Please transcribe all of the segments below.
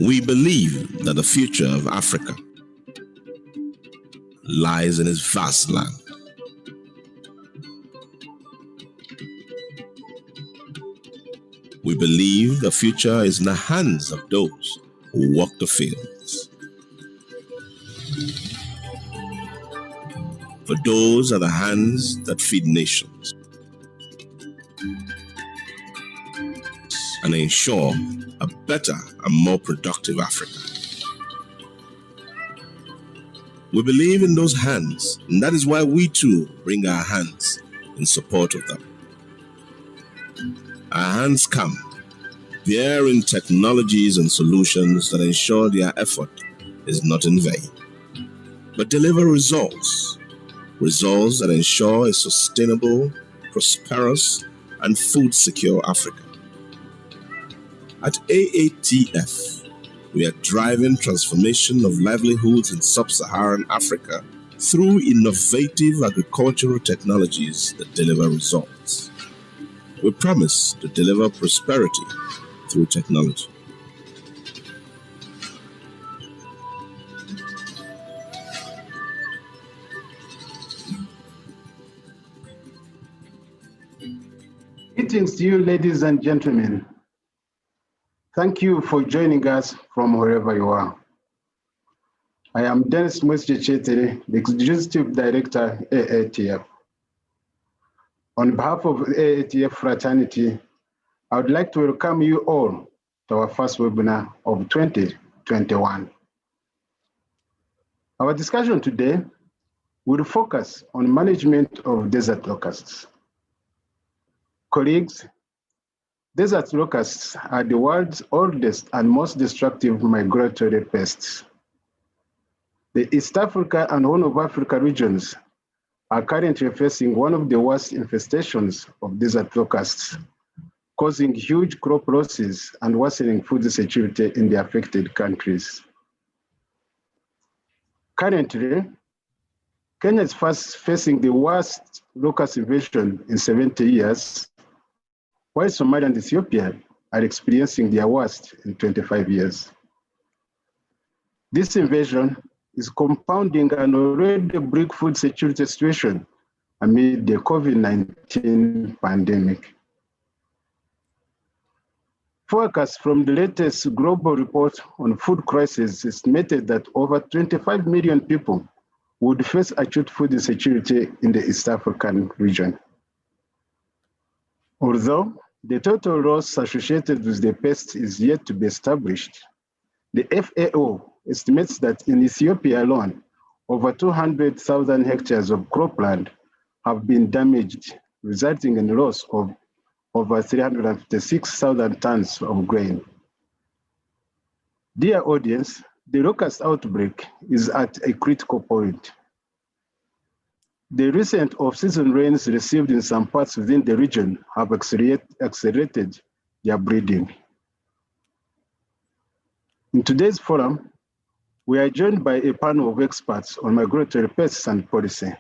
We believe that the future of Africa lies in its vast land. We believe the future is in the hands of those who walk the fields. For those are the hands that feed nations and ensure a better and more productive Africa. We believe in those hands, and that is why we too bring our hands in support of them. Our hands come bearing technologies and solutions that ensure their effort is not in vain, but deliver results that ensure a sustainable, prosperous, and food-secure Africa. At AATF, we are driving transformation of livelihoods in sub-Saharan Africa through innovative agricultural technologies that deliver results. We promise to deliver prosperity through technology. Greetings to you, ladies and gentlemen. Thank you for joining us from wherever you are. I am Dennis Mwesje-Chetere, the Executive Director, AATF. On behalf of AATF fraternity, I would like to welcome you all to our first webinar of 2021. Our discussion today will focus on management of desert locusts. Colleagues, desert locusts are the world's oldest and most destructive migratory pests. The East Africa and Horn of Africa regions are currently facing one of the worst infestations of desert locusts, causing huge crop losses and worsening food security in the affected countries. Currently, Kenya is first facing the worst locust invasion in 70 years, while Somalia and Ethiopia are experiencing their worst in 25 years. This invasion is compounding an already bleak food security situation amid the COVID-19 pandemic. Forecasts from the latest global report on food crisis estimated that over 25 million people would face acute food insecurity in the East African region. Although the total loss associated with the pest is yet to be established, the FAO estimates that in Ethiopia alone, over 200,000 hectares of cropland have been damaged, resulting in a loss of over 356,000 tons of grain. Dear audience, the locust outbreak is at a critical point. The recent off-season rains received in some parts within the region have accelerated their breeding. In today's forum, we are joined by a panel of experts on migratory pests and policy.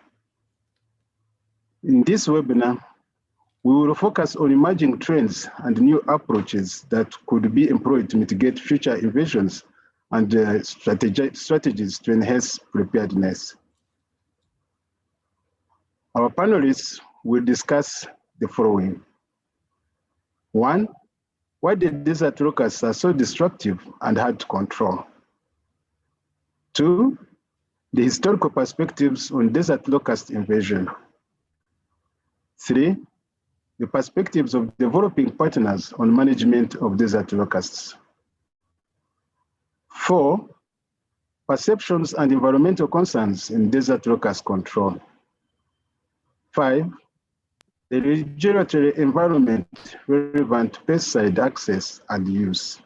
In this webinar, we will focus on emerging trends and new approaches that could be employed to mitigate future invasions and strategies to enhance preparedness. Our panelists will discuss the following. 1, why the desert locusts are so destructive and hard to control. 2, the historical perspectives on desert locust invasion. 3, the perspectives of developing partners on management of desert locusts. 4, perceptions and environmental concerns in desert locust control. 5, the regulatory environment relevant to pesticide access and use.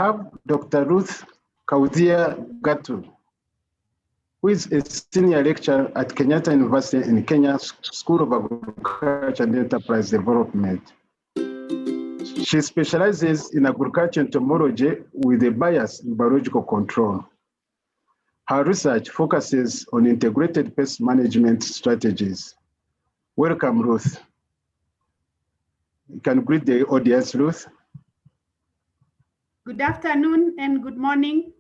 have Dr. Ruth Kahuthia-Gathu, who is a senior lecturer at Kenyatta University in Kenya School of Agriculture and Enterprise Development. She specializes in agriculture entomology with a bias in biological control. Her research focuses on integrated pest management strategies. Welcome, Ruth. You can greet the audience, Ruth. Good afternoon and good morning.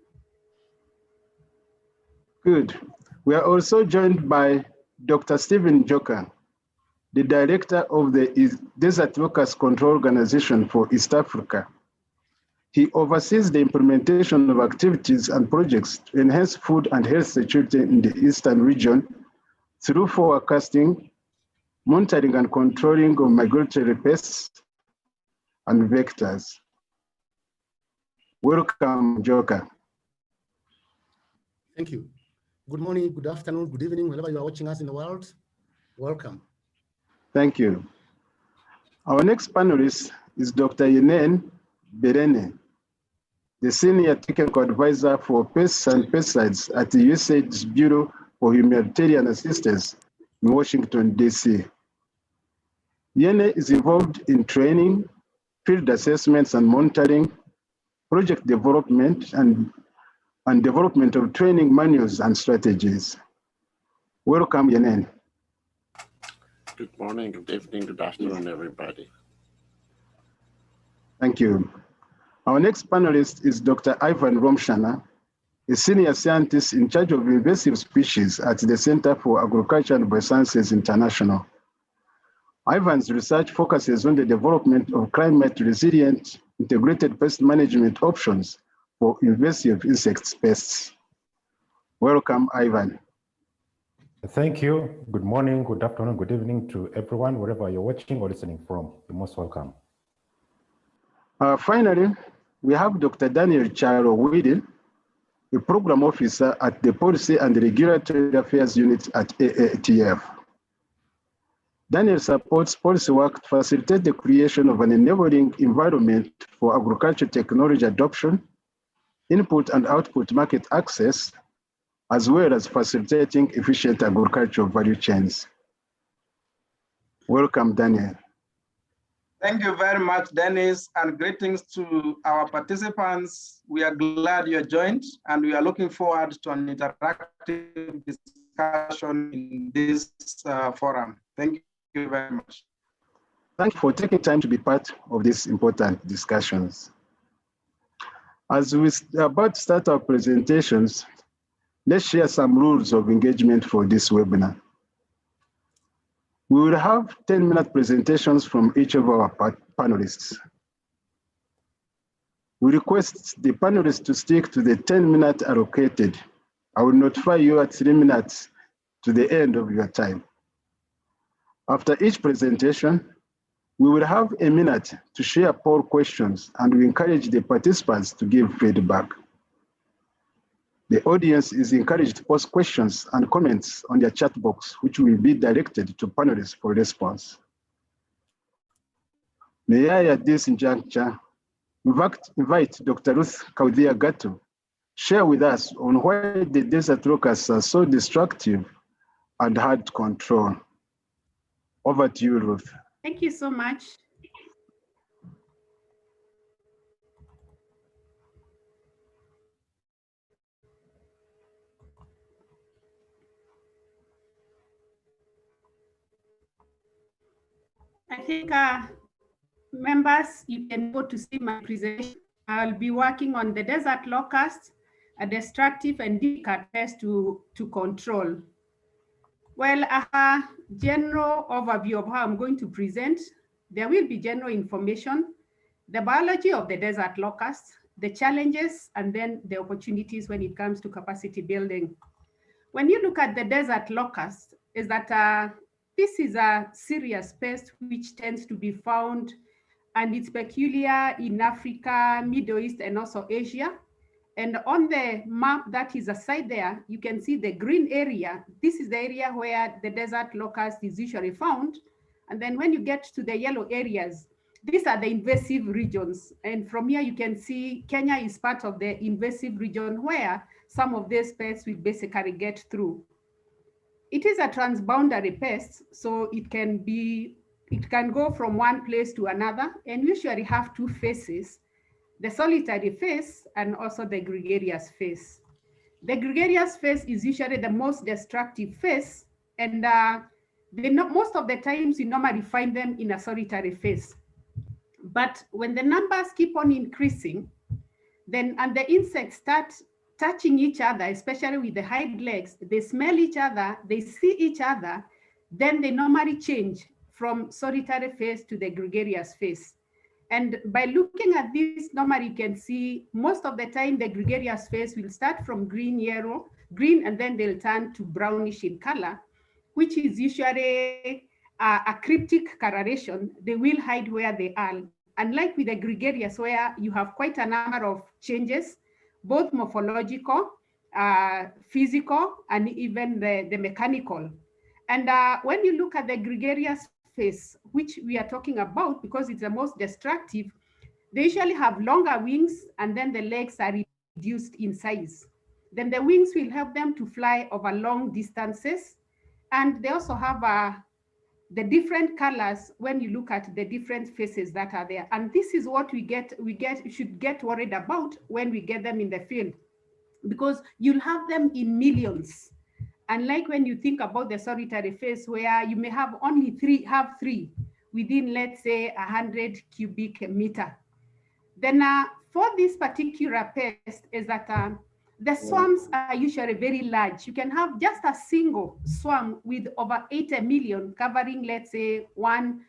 Good. We are also joined by Dr. Stephen Njoka, the director of the Desert Locust Control Organization for East Africa. He oversees the implementation of activities and projects to enhance food and health security in the Eastern region through forecasting, monitoring and controlling of migratory pests and vectors. Welcome, Njoka. Thank you. Good morning, good afternoon, good evening, wherever you are watching us in the world. Welcome. Thank you. Our next panelist is Dr. Yeneneh, the Senior Technical Advisor for Pests and Pesticides at the USAID's Bureau for Humanitarian Assistance in Washington, D.C. Yeneneh is involved in training, field assessments and monitoring, project development, and development of training manuals and strategies. Welcome, Yeneneh. Good morning, good evening, good afternoon, everybody. Thank you. Our next panelist is Dr. Ivan Rwomushana, a senior scientist in charge of invasive species at the Center for Agriculture and Biosciences International. Ivan's research focuses on the development of climate-resilient integrated pest management options for invasive insect pests. Welcome, Ivan. Thank you. Good morning, good afternoon, good evening to everyone, wherever you're watching or listening from. You're most welcome. Finally, we have Dr. Daniel Kyallo Whedon, a program officer at the Policy and Regulatory Affairs Unit at AATF. Daniel supports policy work to facilitate the creation of an enabling environment for agriculture technology adoption, input and output market access, as well as facilitating efficient agricultural value chains. Welcome, Daniel. Thank you very much, Dennis, and greetings to our participants. We are glad you're joined, and we are looking forward to an interactive discussion in this forum. Thank you very much. Thank you for taking time to be part of these important discussions. As we are about to start our presentations, let's share some rules of engagement for this webinar. We will have 10-minute presentations from each of our panelists. We request the panelists to stick to the 10-minute allocated. I will notify you at 3 minutes to the end of your time. After each presentation, we will have a minute to share poll questions, and we encourage the participants to give feedback. The audience is encouraged to post questions and comments on their chat box, which will be directed to panelists for response. May I at this juncture invite Dr. Ruth Kahuthia-Gathu share with us on why the desert locusts are so destructive and hard to control. Over to you, Ruth. Thank you so much. I think members, you can go to see my presentation. I'll be working on the desert locust, a destructive and difficult pest to control. Well, a general overview of how I'm going to present. There will be general information, the biology of the desert locust, the challenges, and then the opportunities when it comes to capacity building. When you look at the desert locust, is that this is a serious pest which tends to be found, and it's peculiar in Africa, Middle East, and also Asia. And on the map that is aside there, you can see the green area. This is the area where the desert locust is usually found. And then when you get to the yellow areas, these are the invasive regions. And from here, you can see Kenya is part of the invasive region where some of these pests will basically get through. It is a transboundary pest, so it can go from one place to another and usually have two phases, the solitary phase and also the gregarious phase. The gregarious phase is usually the most destructive phase, and most of the times you normally find them in a solitary phase. But when the numbers keep on increasing, then and the insects start touching each other, especially with the hind legs, they smell each other, they see each other, then they normally change from solitary phase to the gregarious phase. And by looking at this, normally you can see most of the time the gregarious phase will start from green, and then they'll turn to brownish in color, which is usually a cryptic coloration. They will hide where they are. Unlike with the gregarious, where you have quite a number of changes, both morphological, physical, and even the mechanical. And when you look at the gregarious phase, which we are talking about because it's the most destructive, they usually have longer wings and then the legs are reduced in size. Then the wings will help them to fly over long distances. And they also have the different colors when you look at the different faces that are there. And this is what we should get worried about when we get them in the field, because you'll have them in millions. Unlike when you think about the solitary phase, where you may have only three within, let's say, 100 cubic meter. Then for this particular pest is that the swarms are usually very large. You can have just a single swarm with over 80 million covering, let's say, 1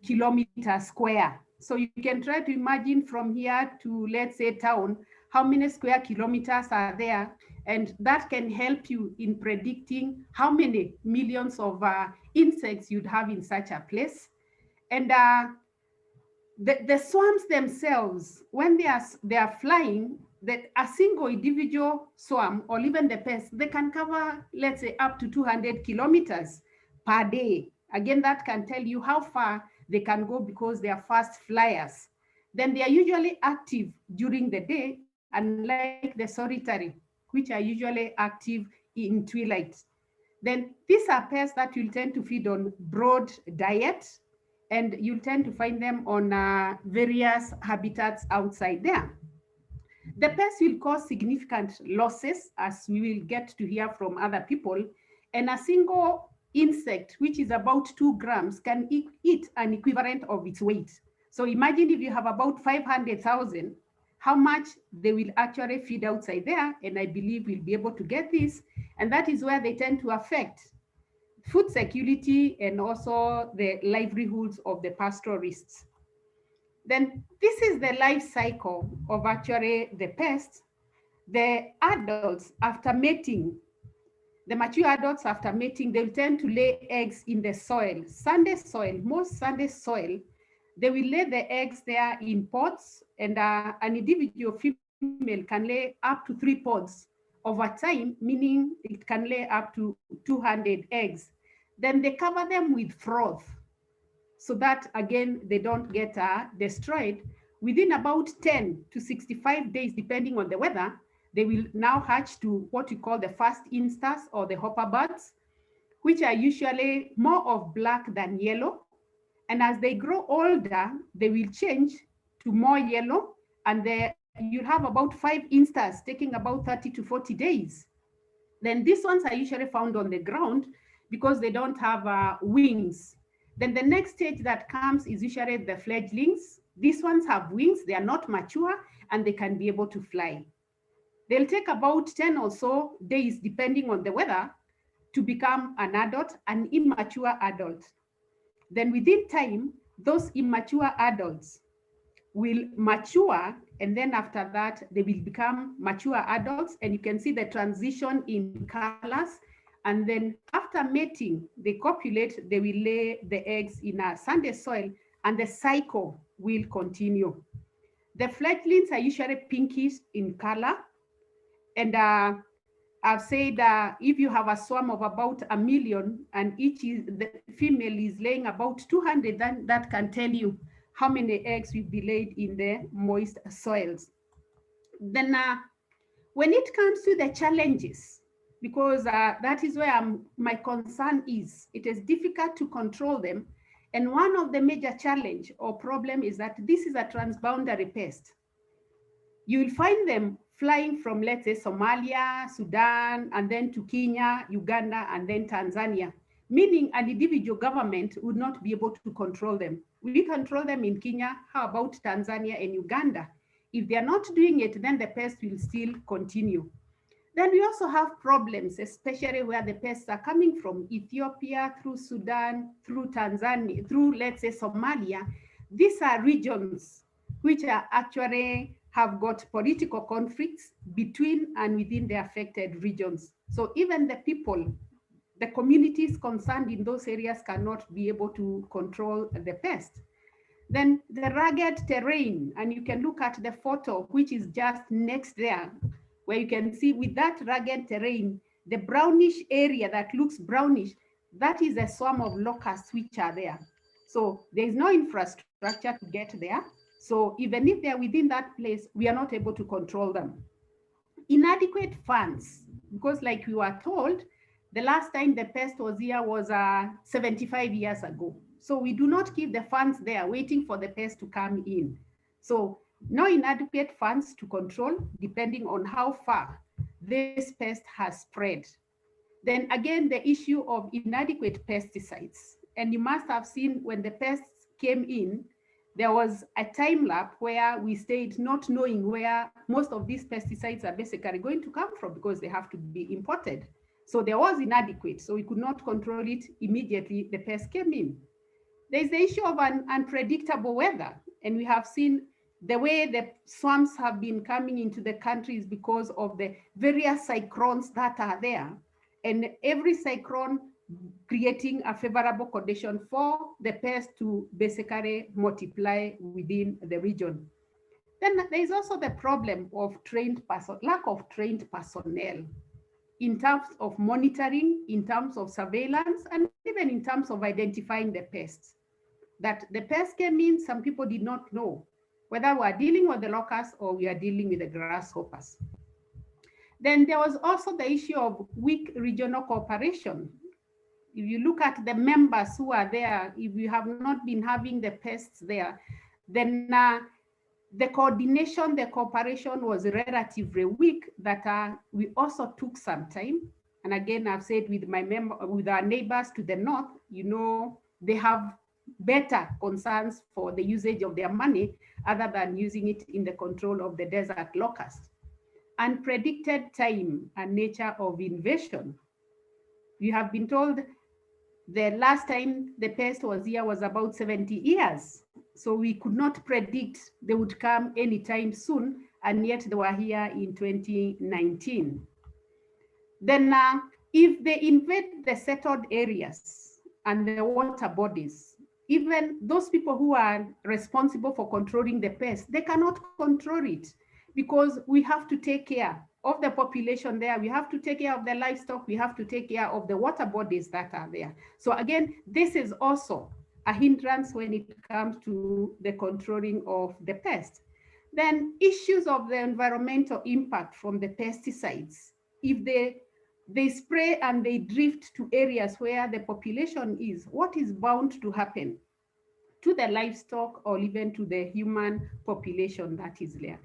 kilometer square. So you can try to imagine from here to, let's say, town, how many square kilometers are there. And that can help you in predicting how many millions of insects you'd have in such a place. And the swarms themselves, when they are flying, a single individual swarm or even the pest, they can cover, let's say, up to 200 kilometers per day. Again, that can tell you how far they can go because they are fast flyers. Then they are usually active during the day, unlike the solitary, which are usually active in twilight. Then these are pests that will tend to feed on broad diet, and you'll tend to find them on various habitats outside there. The pests will cause significant losses, as we will get to hear from other people, and a single insect, which is about 2 grams, can eat an equivalent of its weight. So imagine if you have about 500,000, how much they will actually feed outside there, and I believe we'll be able to get this, and that is where they tend to affect food security and also the livelihoods of the pastoralists. Then this is the life cycle of actually the pests. The adults after mating, the mature adults after mating, they'll tend to lay eggs in the soil, sandy soil, most sandy soil. They will lay the eggs there in pods, and an individual female can lay up to 3 pods over time, meaning it can lay up to 200 eggs. Then they cover them with froth, so that, again, they don't get destroyed. Within about 10 to 65 days, depending on the weather, they will now hatch to what we call the first instars or the hopper birds, which are usually more of black than yellow. And as they grow older, they will change to more yellow, and you'll have about 5 instars taking about 30 to 40 days. Then these ones are usually found on the ground because they don't have wings. Then the next stage that comes is usually the fledglings. These ones have wings, they are not mature, and they can be able to fly. They'll take about 10 or so days, depending on the weather, to become an adult, an immature adult. Then within time, those immature adults will mature, and then after that, they will become mature adults, and you can see the transition in colors. And then after mating, they copulate, they will lay the eggs in a sandy soil, and the cycle will continue. The fledglings are usually pinkish in color. And I've said if you have a swarm of about 1 million and the female is laying about 200, then that can tell you how many eggs will be laid in the moist soils. Then when it comes to the challenges, because that is where my concern is, it is difficult to control them. And one of the major challenge or problem is that this is a transboundary pest. You will find them flying from, let's say, Somalia, Sudan, and then to Kenya, Uganda, and then Tanzania, meaning an individual government would not be able to control them. We control them in Kenya, how about Tanzania and Uganda? If they're not doing it, then the pest will still continue. Then we also have problems, especially where the pests are coming from Ethiopia, through Sudan, through Tanzania, through, let's say, Somalia. These are regions which are actually have got political conflicts between and within the affected regions. So even the people, the communities concerned in those areas cannot be able to control the pest. Then the rugged terrain, and you can look at the photo, which is just next there, where you can see with that rugged terrain, the brownish area that looks brownish, that is a swarm of locusts which are there. So there is no infrastructure to get there. So even if they're within that place, we are not able to control them. Inadequate funds, because like we were told, the last time the pest was here was 75 years ago. So we do not keep the funds there waiting for the pest to come in. So no inadequate funds to control, depending on how far this pest has spread. Then again, the issue of inadequate pesticides. And you must have seen when the pests came in, there was a time lapse where we stayed not knowing where most of these pesticides are basically going to come from, because they have to be imported. So there was inadequate, so we could not control it immediately the pest came in. There's the issue of an unpredictable weather, and we have seen the way the swarms have been coming into the countries because of the various cyclones that are there, and every cyclone creating a favorable condition for the pest to basically multiply within the region. Then there is also the problem of lack of trained personnel in terms of monitoring, in terms of surveillance, and even in terms of identifying the pests. That the pest came in, some people did not know whether we are dealing with the locusts or we are dealing with the grasshoppers. Then there was also the issue of weak regional cooperation. If you look at the members who are there, if you have not been having the pests there, then the coordination, the cooperation was relatively weak, that we also took some time. And again, I've said with our neighbors to the north, you know, they have better concerns for the usage of their money other than using it in the control of the desert locust. Unpredicted time and nature of invasion. You have been told the last time the pest was here was about 70 years. So we could not predict they would come anytime soon, and yet they were here in 2019. Then if they invade the settled areas and the water bodies, even those people who are responsible for controlling the pest, they cannot control it, because we have to take care of the population there. We have to take care of the livestock. We have to take care of the water bodies that are there. So again, this is also a hindrance when it comes to the controlling of the pest. Then issues of the environmental impact from the pesticides. If they spray and they drift to areas where the population is, what is bound to happen to the livestock or even to the human population that is there?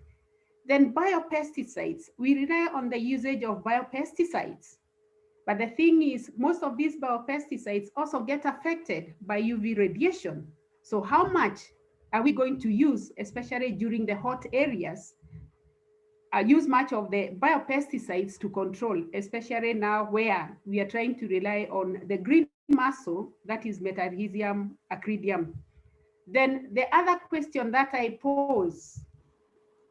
Then biopesticides, we rely on the usage of biopesticides. But the thing is, most of these biopesticides also get affected by UV radiation. So how much are we going to use, especially during the hot areas, use much of the biopesticides to control, especially now where we are trying to rely on the green mussel, that is Metarhizium acridium. Then the other question that I pose,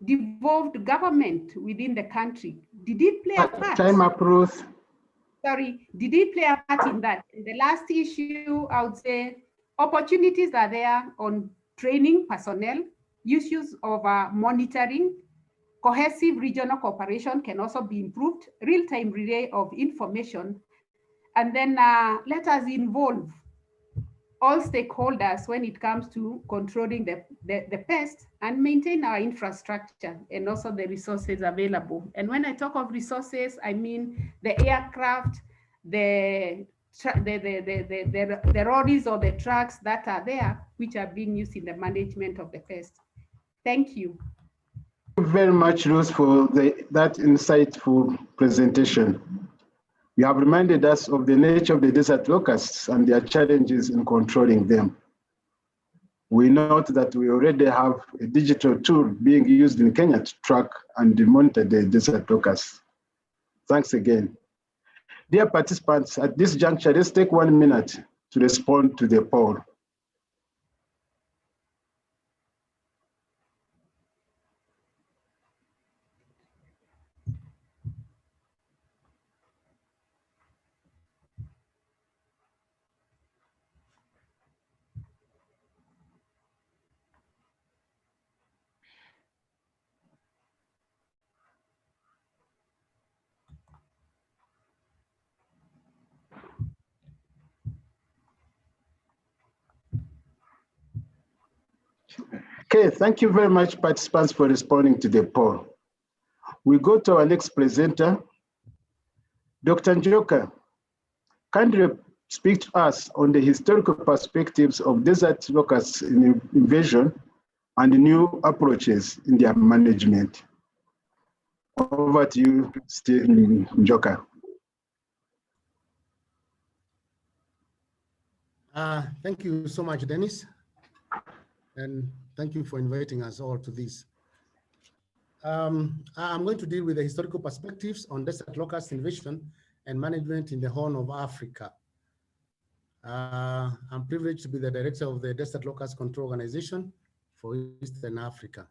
devolved government within the country, did it play a part? Time up, Ruth. Sorry, did it play a part in that? In the last issue, I would say opportunities are there on training personnel, issues of monitoring, cohesive regional cooperation can also be improved, real-time relay of information, and then let us involve all stakeholders when it comes to controlling the pests and maintain our infrastructure and also the resources available. And when I talk of resources, I mean the aircraft, the lorries or the trucks that are there, which are being used in the management of the pests. Thank you. Thank you very much, Ruth, for that insightful presentation. You have reminded us of the nature of the desert locusts and their challenges in controlling them. We note that we already have a digital tool being used in Kenya to track and monitor the desert locusts. Thanks again. Dear participants, at this juncture, let's take 1 minute to respond to the poll. Okay, thank you very much, participants, for responding to the poll. We go to our next presenter, Dr. Njoka. Kindly speak to us on the historical perspectives of desert locusts in invasion and new approaches in their management. Over to you, Njoka. Thank you so much, Dennis. And thank you for inviting us all to this. I'm going to deal with the historical perspectives on desert locust invasion and management in the Horn of Africa. I'm privileged to be the director of the Desert Locust Control Organization for Eastern Africa.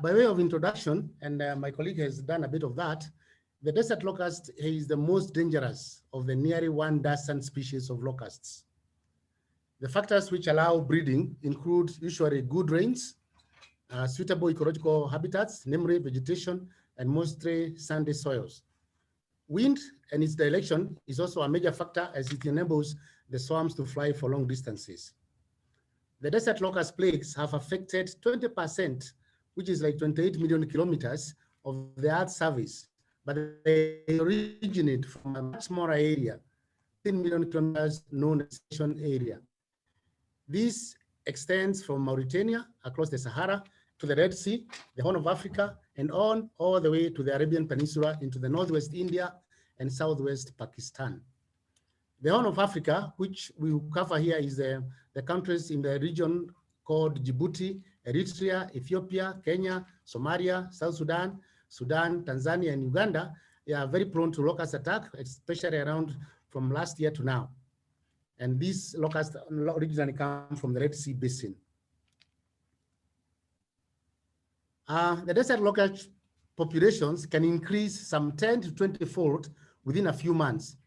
By way of introduction, and my colleague has done a bit of that, the desert locust is the most dangerous of the nearly 1 dozen species of locusts. The factors which allow breeding include usually good rains, suitable ecological habitats, namely vegetation, and mostly sandy soils. Wind and its direction is also a major factor as it enables the swarms to fly for long distances. The desert locust plagues have affected 20%, which is like 28 million kilometers of the Earth's surface, but they originate from a much smaller area, 10 million kilometers known as Station area. This extends from Mauritania across the Sahara to the Red Sea, the Horn of Africa, and on all the way to the Arabian Peninsula into the Northwest India and Southwest Pakistan. The Horn of Africa, which we will cover here, is the countries in the region called Djibouti, Eritrea, Ethiopia, Kenya, Somalia, South Sudan, Tanzania, and Uganda. They are very prone to locust attack, especially around from last year to now. And these locusts originally come from the Red Sea Basin. The desert locust populations can increase some 10 to 20-fold within a few months.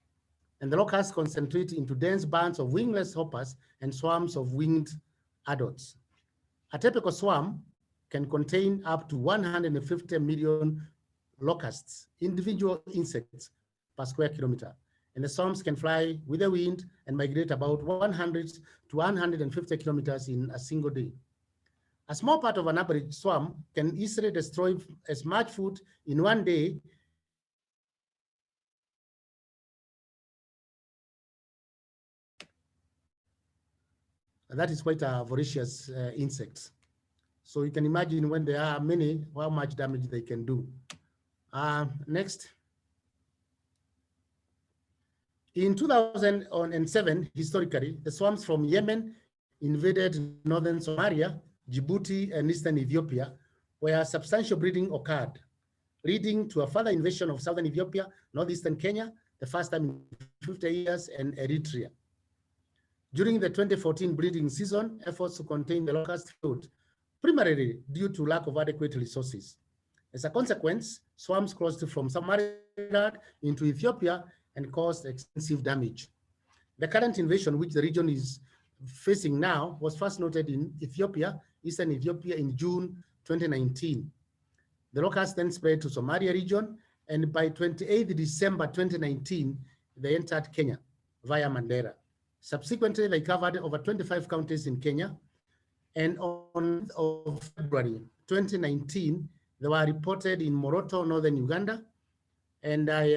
And the locusts concentrate into dense bands of wingless hoppers and swarms of winged adults. A typical swarm can contain up to 150 million locusts, individual insects per square kilometer. And the swarms can fly with the wind and migrate about 100 to 150 kilometers in a single day. A small part of an average swarm can easily destroy as much food in 1 day and that is quite a voracious insect. So you can imagine when there are many, how much damage they can do. Next. In 2007, historically, the swarms from Yemen invaded northern Somalia, Djibouti, and eastern Ethiopia, where substantial breeding occurred, leading to a further invasion of southern Ethiopia, northeastern Kenya, the first time in 50 years, and Eritrea. During the 2014 breeding season, efforts to contain the locust failed, primarily due to lack of adequate resources. As a consequence, swarms crossed from Somaliland into Ethiopia and caused extensive damage. The current invasion, which the region is facing now, was first noted in Ethiopia, eastern Ethiopia, in June 2019. The locusts then spread to Somalia region, and by 28 December 2019, they entered Kenya via Mandera. Subsequently, they covered over 25 counties in Kenya. And on February 2019, they were reported in Moroto, northern Uganda. And I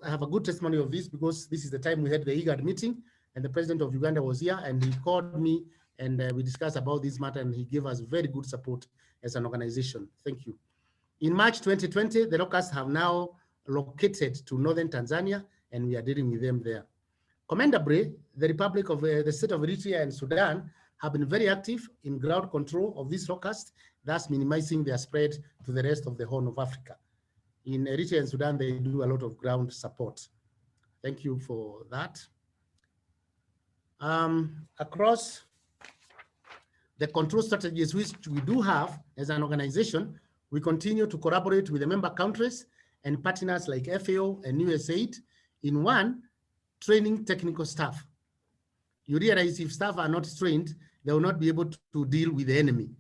have a good testimony of this because this is the time we had the IGAD meeting and the president of Uganda was here and he called me and we discussed about this matter and he gave us very good support as an organization. Thank you. In March 2020, the locusts have now located to northern Tanzania and we are dealing with them there. Commendably, the Republic of the State of Eritrea and Sudan have been very active in ground control of these locusts, thus minimizing their spread to the rest of the Horn of Africa. In Eritrea and Sudan, they do a lot of ground support. Thank you for that. Across the control strategies which we do have as an organization, we continue to collaborate with the member countries and partners like FAO and USAID in one, training technical staff. You realize if staff are not trained, they will not be able to deal with the enemy.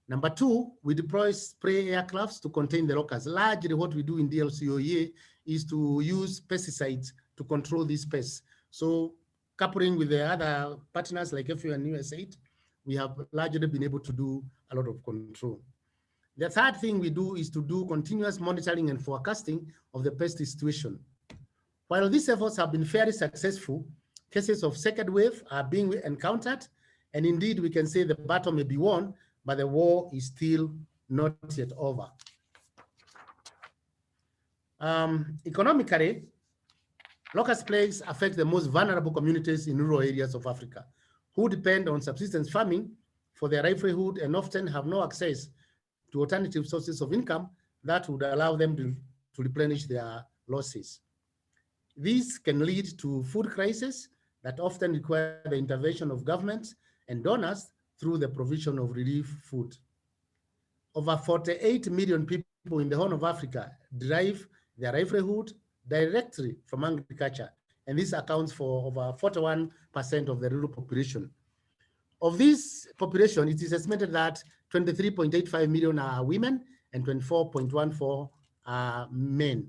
Number two, we deploy spray aircrafts to contain the locusts. Largely what we do in DLCO-EA is to use pesticides to control these pests. So coupling with the other partners like FAO and USAID, we have largely been able to do a lot of control. The third thing we do is to do continuous monitoring and forecasting of the pest situation. While these efforts have been fairly successful, cases of second wave are being encountered, and indeed we can say the battle may be won, but the war is still not yet over. Economically, locust plagues affect the most vulnerable communities in rural areas of Africa, who depend on subsistence farming for their livelihood and often have no access to alternative sources of income that would allow them to replenish their losses. These can lead to food crises that often require the intervention of governments and donors through the provision of relief food. Over 48 million people in the Horn of Africa derive their livelihood directly from agriculture, and this accounts for over 41% of the rural population. Of this population, it is estimated that 23.85 million are women and 24.14 are men.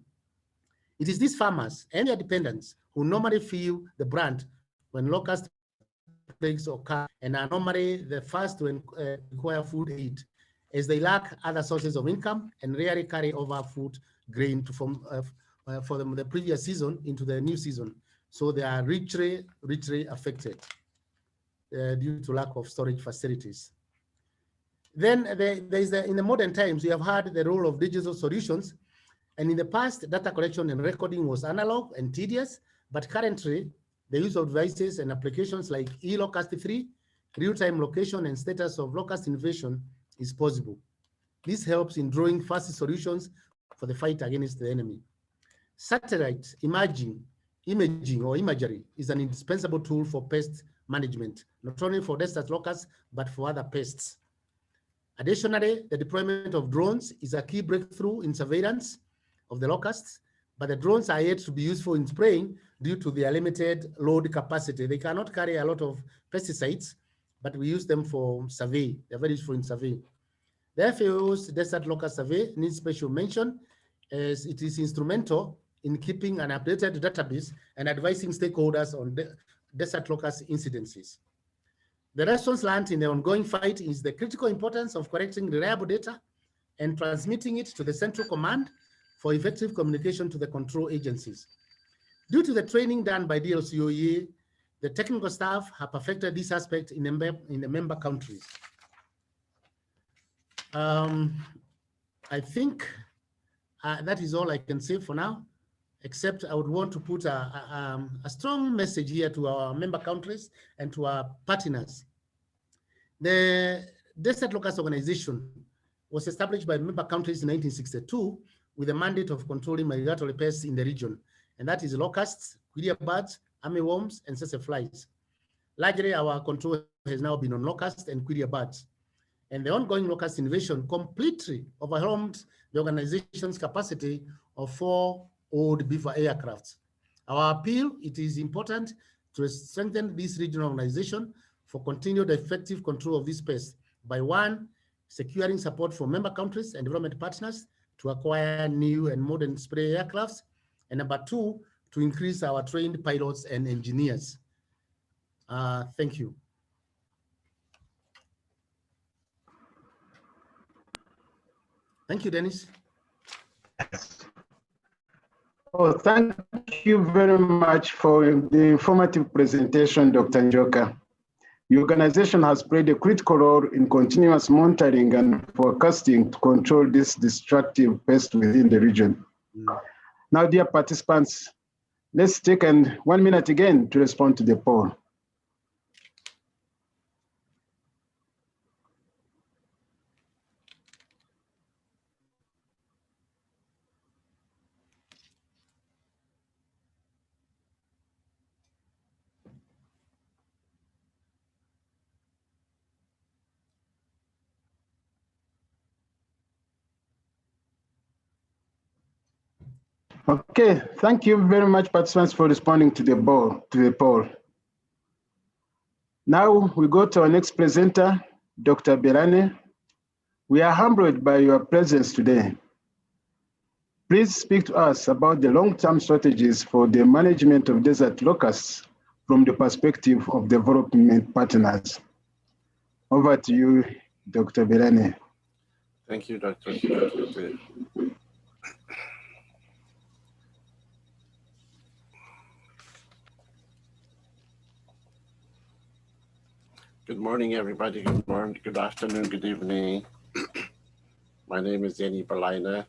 It is these farmers and their dependents who normally feel the brunt when locust plagues occur and are normally the first to require food aid, as they lack other sources of income and rarely carry over food grain from the previous season into the new season. So they are richly affected due to lack of storage facilities. Then in the modern times, we have had the role of digital solutions. And in the past, data collection and recording was analog and tedious, but currently, the use of devices and applications like eLocust3, real-time location and status of locust invasion is possible. This helps in drawing fast solutions for the fight against the enemy. Satellite imaging or imagery is an indispensable tool for pest management, not only for desert locusts, but for other pests. Additionally, the deployment of drones is a key breakthrough in surveillance of the locusts, but the drones are yet to be useful in spraying due to their limited load capacity. They cannot carry a lot of pesticides, but we use them for survey. They're very useful in survey. The FAO's Desert Locust Survey needs special mention as it is instrumental in keeping an updated database and advising stakeholders on desert locust incidences. The lessons learned in the ongoing fight is the critical importance of collecting reliable data and transmitting it to the central command for effective communication to the control agencies. Due to the training done by DLCO-EA, the technical staff have perfected this aspect in the member countries. I think that is all I can say for now, except I would want to put a strong message here to our member countries and to our partners. The Desert Locust Organization was established by member countries in 1962 with a mandate of controlling migratory pests in the region, and that is locusts, quilliabirds, armyworms, and sassaflies. Largely, our control has now been on locusts and quilliabirds, and the ongoing locust invasion completely overwhelmed the organization's capacity of 4 old Beaver aircrafts. Our appeal, it is important to strengthen this regional organization for continued effective control of this pest by 1, securing support for member countries and development partners to acquire new and modern spray aircrafts, and number 2, to increase our trained pilots and engineers. Thank you. Thank you, Dennis. Oh, thank you very much for the informative presentation, Dr. Njoka. The organization has played a critical role in continuous monitoring and forecasting to control this destructive pest within the region. Now, dear participants, let's take 1 minute again to respond to the poll. Okay, thank you very much, participants, for responding to the poll. Now we go to our next presenter, Dr. Belyaneh. We are humbled by your presence today. Please speak to us about the long-term strategies for the management of desert locusts from the perspective of development partners. Over to you, Dr. Belyaneh. Thank you, Dr. Good morning, everybody. Good morning, good afternoon, good evening. My name is Belyaneh.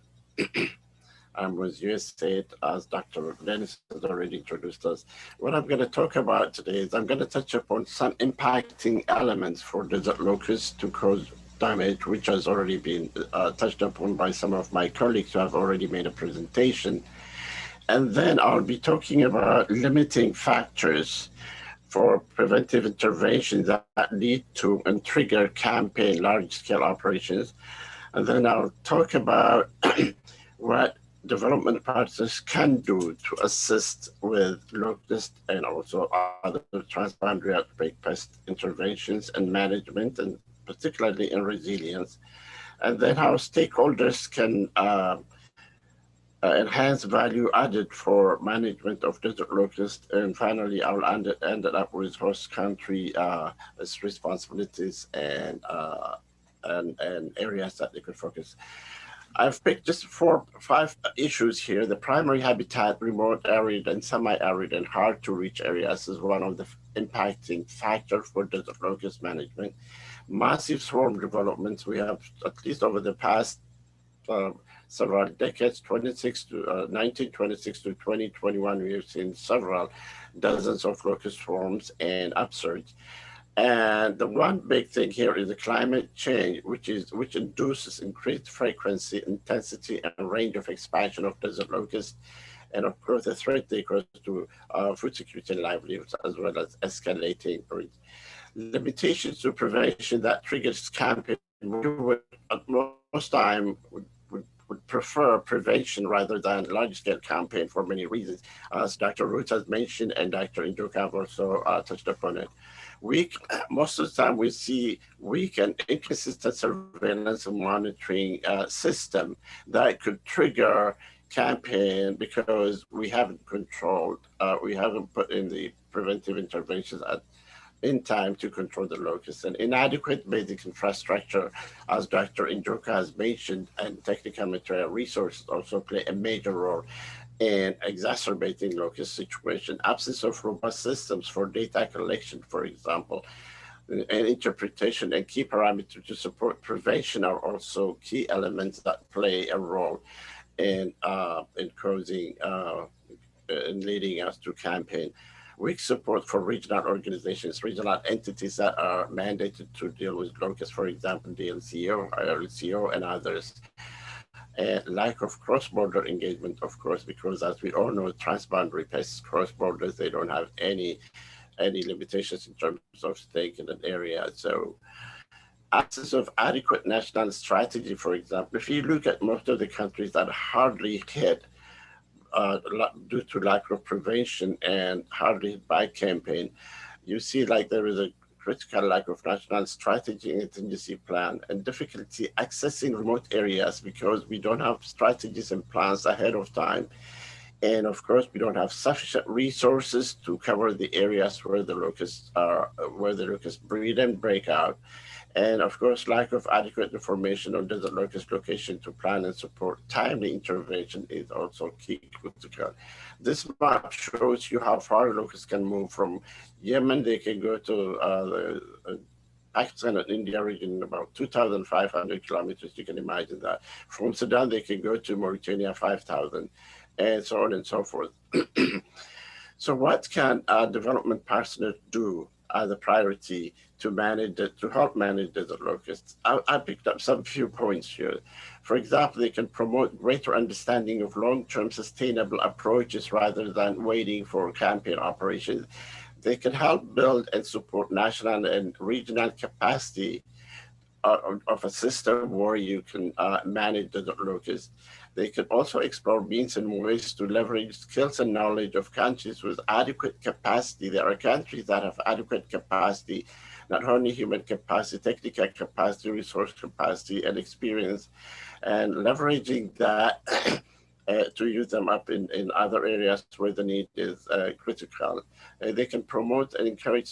I'm with USAID, as Dr. Dennis has already introduced us. What I'm going to talk about today is I'm going to touch upon some impacting elements for desert locusts to cause damage, which has already been touched upon by some of my colleagues who have already made a presentation. And then I'll be talking about limiting factors for preventive interventions that lead to and trigger campaign large-scale operations. And then I'll talk about what development partners can do to assist with locust and also other transboundary outbreak pest interventions and management, and particularly in resilience. And then how stakeholders can enhance value added for management of desert locusts. And finally, I'll end it up with host country responsibilities and areas that they could focus. I've picked just 4 or 5 issues here. The primary habitat, remote, arid, and semi-arid, and hard to reach areas is one of the impacting factors for desert locust management. Massive swarm developments, we have at least over the past several decades, 1926 to 2021, we have seen several dozens of locust swarms and upsurge. And the one big thing here is the climate change, which induces increased frequency, intensity, and range of expansion of desert locusts, and of course the threat they cause to food security and livelihoods, as well as escalating limitations to prevention that triggers campaign. At most time would prefer prevention rather than large-scale campaign for many reasons, as Dr. Ruth has mentioned and Dr. Njoka have also touched upon it. Most of the time we see weak and inconsistent surveillance and monitoring system that could trigger campaign because we haven't controlled, we haven't put in the preventive interventions in time to control the locusts. And inadequate basic infrastructure, as Dr. Njoka has mentioned, and technical material resources also play a major role in exacerbating locust situation. Absence of robust systems for data collection, for example, and interpretation and key parameters to support prevention are also key elements that play a role in causing and leading us to campaign. Weak support for regional organizations, regional entities that are mandated to deal with locusts, for example, DLCO, and others. And lack of cross-border engagement, of course, because as we all know, transboundary pests cross borders, they don't have any limitations in terms of staying in an area. So absence of adequate national strategy, for example, if you look at most of the countries that are hardly hit due to lack of prevention and hardly hit by campaign, you see like there is a critical lack of national strategy and contingency plan, and difficulty accessing remote areas because we don't have strategies and plans ahead of time. And of course, we don't have sufficient resources to cover the areas where the locusts breed and break out. And of course, lack of adequate information on desert locust location to plan and support timely intervention is also key critical. This map shows you how far locusts can move from Yemen. They can go to Pakistan and India region, about 2,500 kilometers. You can imagine that. From Sudan, they can go to Mauritania, 5,000, and so on and so forth. So what can development partners do as a priority to help manage desert locusts? I picked up some few points here. For example, they can promote greater understanding of long-term sustainable approaches rather than waiting for campaign operations. They can help build and support national and regional capacity of a system where you can manage desert locusts. They can also explore means and ways to leverage skills and knowledge of countries with adequate capacity. There are countries that have adequate capacity, not only human capacity, technical capacity, resource capacity, and experience, and leveraging that to use them up in other areas where the need is critical. They can promote and encourage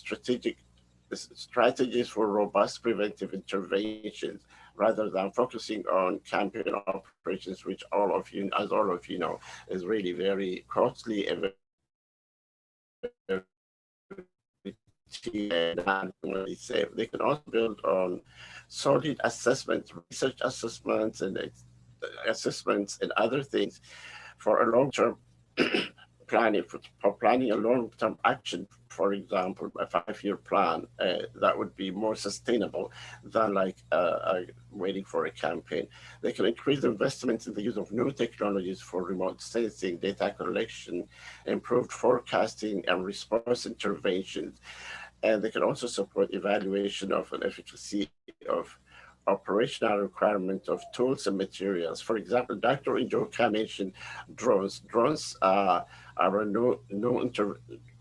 strategies for robust preventive interventions rather than focusing on campaign operations, which as all of you know, is really very costly and not really safe. They can also build on solid assessments, research assessments, and other things for a long-term planning, for planning a long-term action. For example, a 5-year plan that would be more sustainable than like waiting for a campaign. They can increase investments in the use of new technologies for remote sensing, data collection, improved forecasting, and response interventions. And they can also support evaluation of an efficacy of operational requirement of tools and materials. For example, Dr. Njoka mentioned drones. Drones are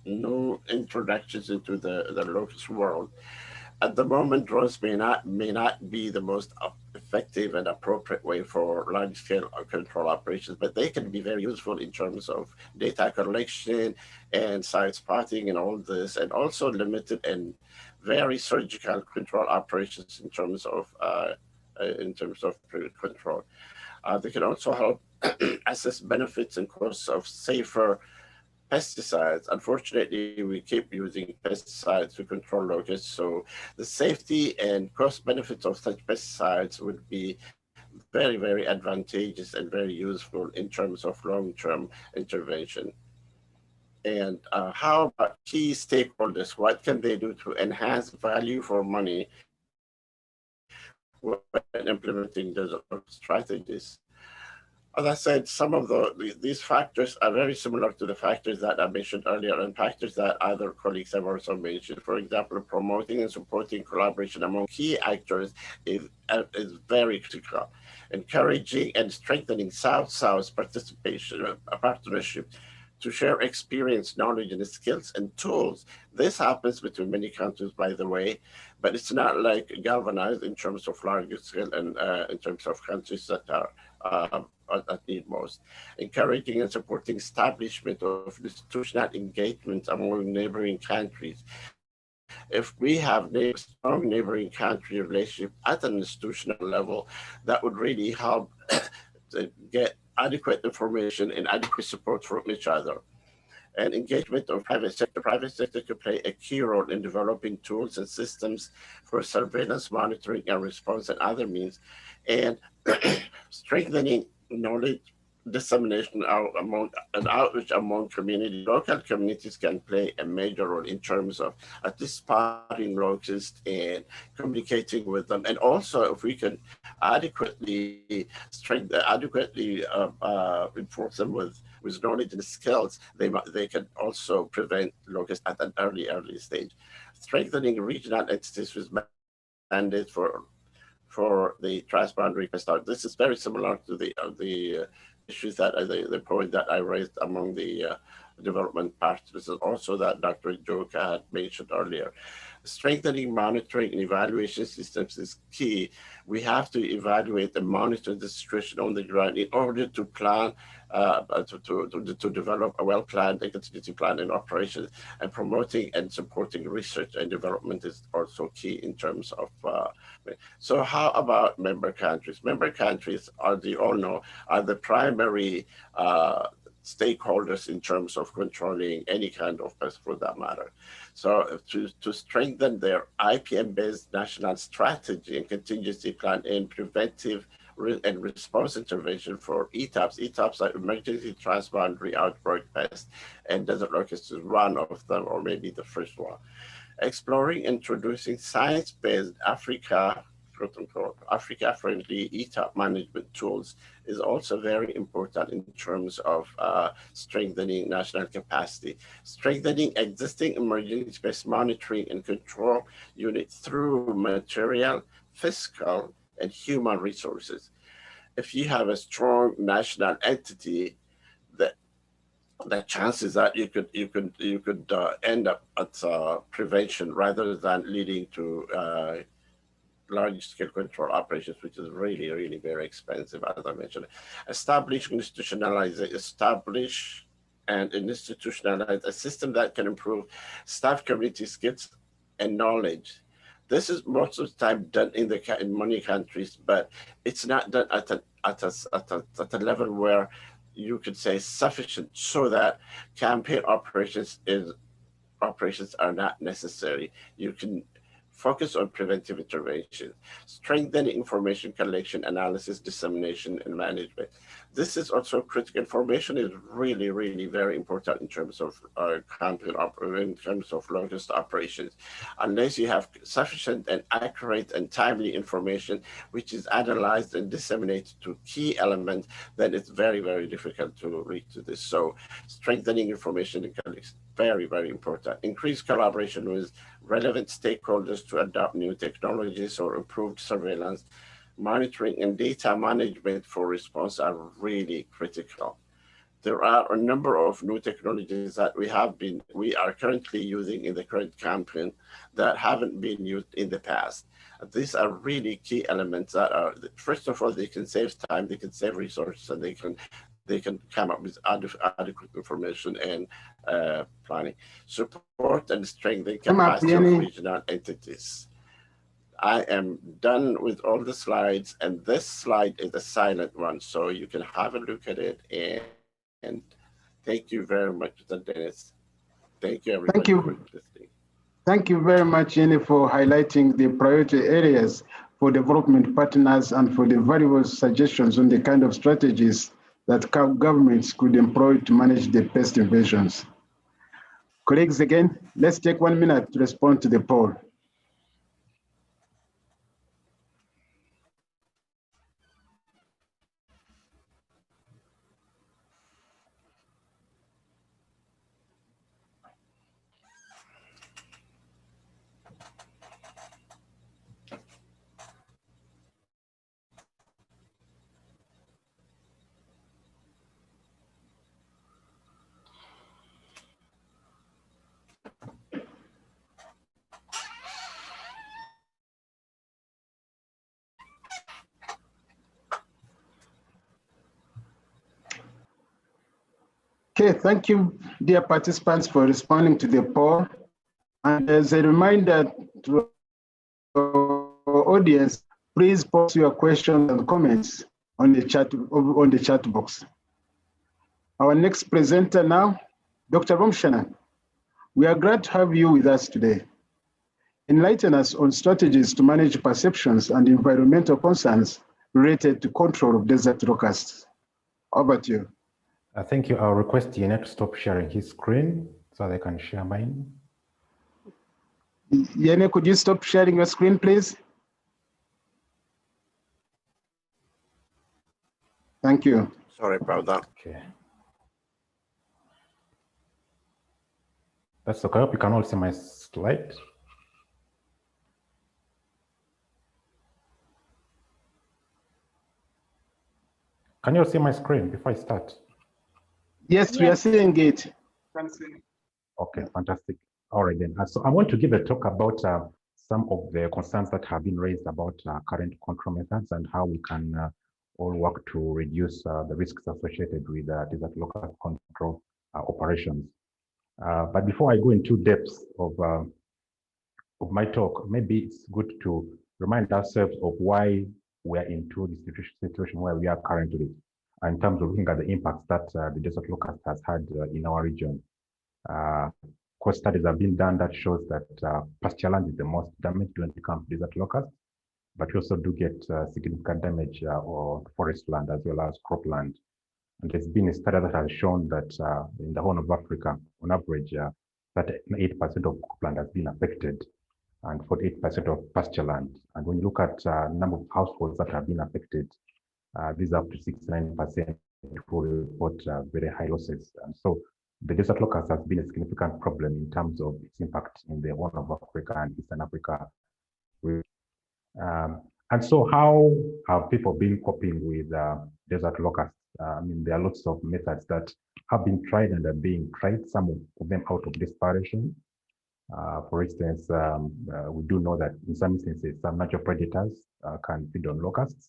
new introductions into the locust world. At the moment, drones may not be the most effective and appropriate way for large-scale control operations, but they can be very useful in terms of data collection and site spotting and all this, and also limited and very surgical control operations in terms of control. They can also help assess benefits and costs of safer pesticides. Unfortunately, we keep using pesticides to control locusts, so the safety and cost benefits of such pesticides would be very, very advantageous and very useful in terms of long-term intervention. And how about key stakeholders? What can they do to enhance value for money when implementing desert locust strategies? As I said, some of these factors are very similar to the factors that I mentioned earlier and factors that other colleagues have also mentioned. For example, promoting and supporting collaboration among key actors is very critical. Encouraging and strengthening South-South participation, partnership to share experience, knowledge, and skills and tools. This happens between many countries, by the way, but it's not like galvanized in terms of larger scale and in terms of countries that are that need most. Encouraging and supporting establishment of institutional engagement among neighboring countries. If we have strong neighboring country relationship at an institutional level, that would really help to get adequate information and adequate support from each other. And engagement of private sector. Private sector could play a key role in developing tools and systems for surveillance, monitoring, and response and other means, and strengthening knowledge dissemination and outreach among communities. Local communities can play a major role in terms of at least spotting locusts and communicating with them. And also, if we can adequately enforce them with knowledge and skills, they can also prevent locusts at an early stage. Strengthening regional entities with mandates for the transboundary pest. This is very similar to the issues that the point that I raised among the development partners, and also that Dr. Njoka had mentioned earlier. Strengthening monitoring and evaluation systems is key. We have to evaluate and monitor the situation on the ground in order to plan, to develop a well-planned and continuity plan and operations, and promoting and supporting research and development is also key in terms of, so how about member countries? Member countries, as you all know, are the primary stakeholders in terms of controlling any kind of pest for that matter. So to strengthen their IPM-based national strategy and contingency plan in preventive and response intervention for ETAPs. ETAPs are emergency transboundary outbreak pests, and desert locusts is one of them, or maybe the first one. Exploring, introducing science-based Africa-friendly ETAP management tools is also very important in terms of strengthening national capacity. Strengthening existing emergency-based monitoring and control units through material, fiscal, and human resources. If you have a strong national entity, the chances that you could end up at prevention rather than leading to large-scale control operations, which is really, really very expensive, as I mentioned. Establish and institutionalize a system that can improve staff community skills and knowledge. This is most of the time done in many countries, but it's not done at a level where you could say sufficient, so that campaign operations are not necessary. You can focus on preventive intervention, strengthen information collection, analysis, dissemination, and management. This is also critical. Information is really, really very important in terms of in terms of locust operations. Unless you have sufficient and accurate and timely information, which is analyzed and disseminated to key elements, then it's very, very difficult to reach to this. So strengthening information and collection, very, very important. Increase collaboration with relevant stakeholders to adopt new technologies or improved surveillance. Monitoring and data management for response are really critical. There are a number of new technologies that we are currently using in the current campaign that haven't been used in the past. These are really key elements that are, first of all, they can save time, they can save resources, and they can come up with adequate information and planning. Support and strengthen capacity of regional entities. I am done with all the slides, and this slide is a silent one, so you can have a look at it. And thank you very much, Dennis. Thank you, everybody. Thank you. For listening. Thank you very much, Yeneneh, for highlighting the priority areas for development partners and for the valuable suggestions on the kind of strategies that governments could employ to manage the pest invasions. Colleagues, again, let's take 1 minute to respond to the poll. Okay, thank you, dear participants, for responding to the poll. And as a reminder to our audience, please post your questions and comments on the chat box. Our next presenter now, Dr. Rwomushana. We are glad to have you with us today. Enlighten us on strategies to manage perceptions and environmental concerns related to control of desert locusts. Over to you. Thank you. I'll request Yeneneh to stop sharing his screen so they can share mine. Yeneneh, could you stop sharing your screen, please? Thank you. Sorry about that. Okay. That's okay. I hope you can all see my slide. Can you all see my screen before I start? Yes, we are seeing it. Okay, fantastic. All right, then. So I want to give a talk about some of the concerns that have been raised about current control methods and how we can all work to reduce the risks associated with desert locust control operations. But before I go into depths of my talk, maybe it's good to remind ourselves of why we are into this situation where we are currently, in terms of looking at the impacts that the desert locust has had in our region. Of course, studies have been done that shows that pasture land is the most damaged when it comes to desert locusts, but we also do get significant damage on forest land as well as cropland. And there's been a study that has shown that in the Horn of Africa, on average, 38% of cropland has been affected and 48% of pasture land. And when you look at the number of households that have been affected, these are up to 69% who report very high losses. And so the desert locust has been a significant problem in terms of its impact in the Horn of Africa and Eastern Africa. And so how have people been coping with desert locusts? I mean, there are lots of methods that have been tried and are being tried, some of them out of desperation. For instance, we do know that in some instances, some natural predators can feed on locusts,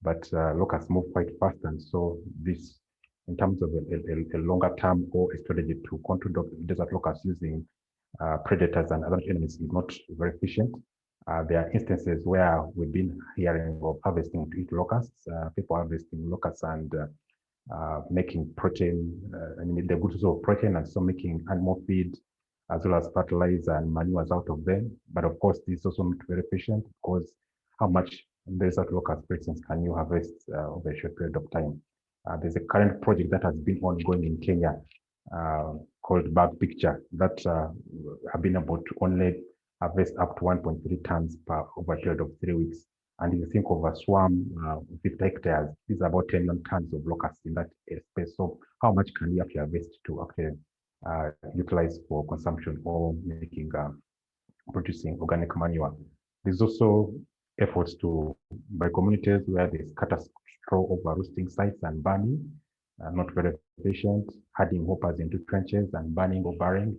but locusts move quite fast. And so this, in terms of a longer term or a strategy to control desert locusts using predators and other enemies is not very efficient. There are instances where we've been hearing of harvesting to eat locusts, people harvesting locusts and making protein, I mean, the good source of protein, and so making animal feed as well as fertilizer and manures out of them. But of course, this is also not very efficient because how much desert locust, for instance, can you harvest over a short period of time? There's a current project that has been ongoing in Kenya called Bag Picture that have been able to only harvest up to 1.3 tons per over a period of 3 weeks. And if you think of a swarm of 50 hectares, these are about 10 million tons of locusts in that space. So how much can we actually harvest to actually utilize for consumption or making producing organic manure? There's also efforts by communities where they scatter straw over roosting sites and burning, not very efficient, herding hoppers into trenches and burning or burying.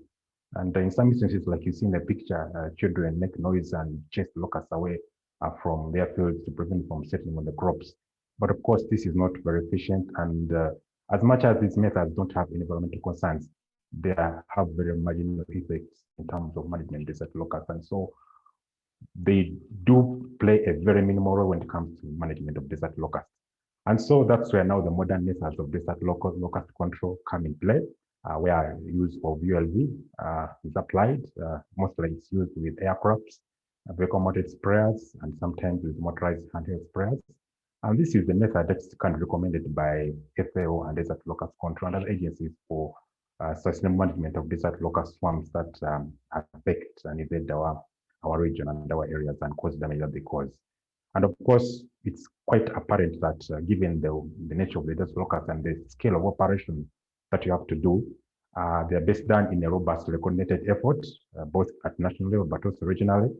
And in some instances, like you see in the picture, children make noise and chase the locusts away from their fields to prevent them from settling on the crops. But of course, this is not very efficient. And as much as these methods don't have environmental concerns, they have very marginal effects in terms of management of desert locusts. And so they do play a very minimal role when it comes to management of desert locusts. And so that's where now the modern methods of desert locust control come in play, where use of ULV is applied. Mostly it's used with aircrafts, vehicle-mounted sprayers, and sometimes with motorized handheld sprayers. And this is the method that's kind of recommended by FAO and Desert Locust Control and other agencies for sustainable management of desert locust swarms that affect and invade our region and our areas and cause damage that they cause. And of course, it's quite apparent that given the nature of the desert locust and the scale of operation that you have to do, they are best done in a robust, coordinated effort, both at national level but also regionally.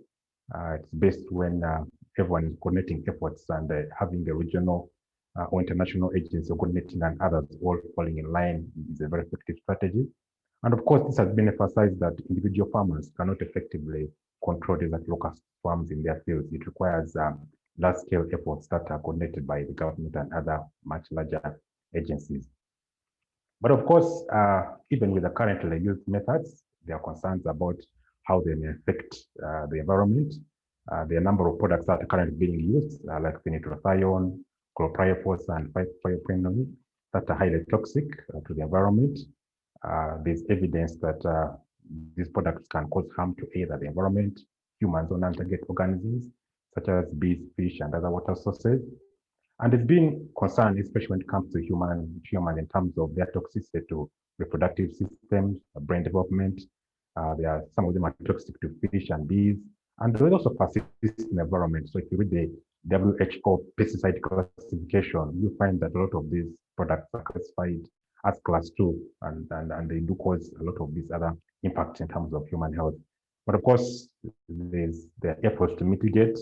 It's best when everyone is coordinating efforts and having the regional or international agencies coordinating and others all falling in line is a very effective strategy. And of course, this has been emphasized that individual farmers cannot effectively control desert locust swarms in their fields. It requires large-scale efforts that are coordinated by the government and other much larger agencies. But of course, even with the currently used methods, there are concerns about how they may affect the environment. There are a number of products that are currently being used, like phenyltrethione, chlorpyrifos, and 5-fioprenoid, that are highly toxic to the environment. There's evidence that these products can cause harm to either the environment, humans, or non-target organisms, such as bees, fish, and other water sources. And there's been concern, especially when it comes to human in terms of their toxicity to reproductive systems, brain development. Some of them are toxic to fish and bees, and they also persist in the environment. So if you read the WHO pesticide classification, you find that a lot of these products are classified as class 2, and they do cause a lot of these other impacts in terms of human health. But of course, there's the efforts to mitigate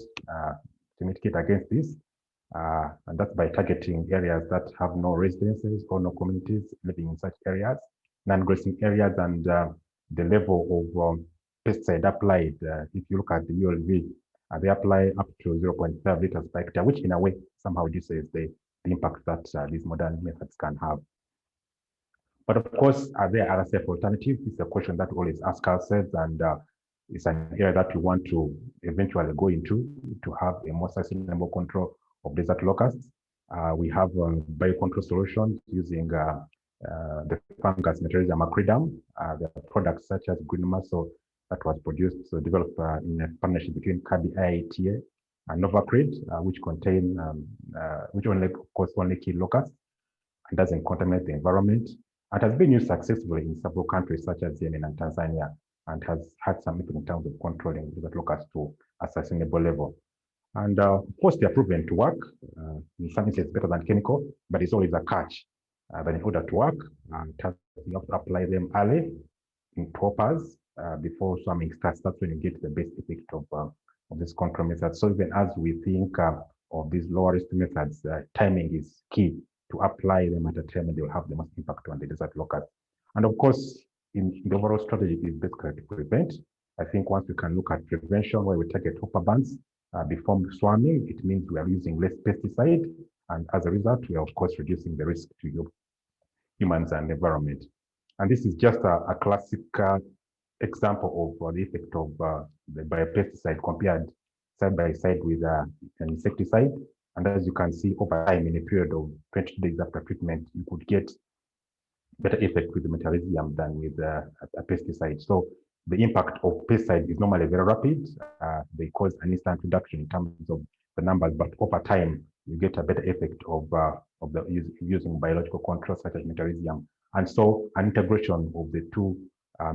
against this, and that's by targeting areas that have no residences or no communities living in such areas, non-grazing areas, and the level of pesticide applied, if you look at the ULV, they apply up to 0.5 liters per hectare, which in a way somehow reduces the impact that these modern methods can have. But of course, are there other safe alternatives? It's a question that we always ask ourselves, and it's an area that we want to eventually go into to have a more sustainable control of desert locusts. We have biocontrol solutions using the fungus Menace acridum. There are products such as green muscle that was produced, so developed in a partnership between CABI, AATF, and Novacrid, which contain, which only, of course, only kill locusts and doesn't contaminate the environment. It has been used successfully in several countries such as Yeneneh and Tanzania, and has had some impact in terms of controlling desert locusts to a sustainable level. And of course, they are proven to work. In some cases, better than chemical, but it's always a catch. But in order to work, you have to apply them early in hoppers before swarming starts. That's when you get the best effect of this control method. So even as we think of these lower risk methods, timing is key to apply them at a time when they will have the most impact on the desert locust. And of course, in the overall strategy is basically to prevent. I think once we can look at prevention, where we target hopper bands before swarming, it means we are using less pesticide. And as a result, we are of course reducing the risk to humans and the environment. And this is just a classic example of the effect of the biopesticide compared side by side with an insecticide. And as you can see, over time, in a period of 20 days after treatment, you could get better effect with the menace than with a pesticide. So the impact of pesticide is normally very rapid. They cause an instant reduction in terms of the numbers, but over time, you get a better effect of using biological controls such as menace. And so an integration of the two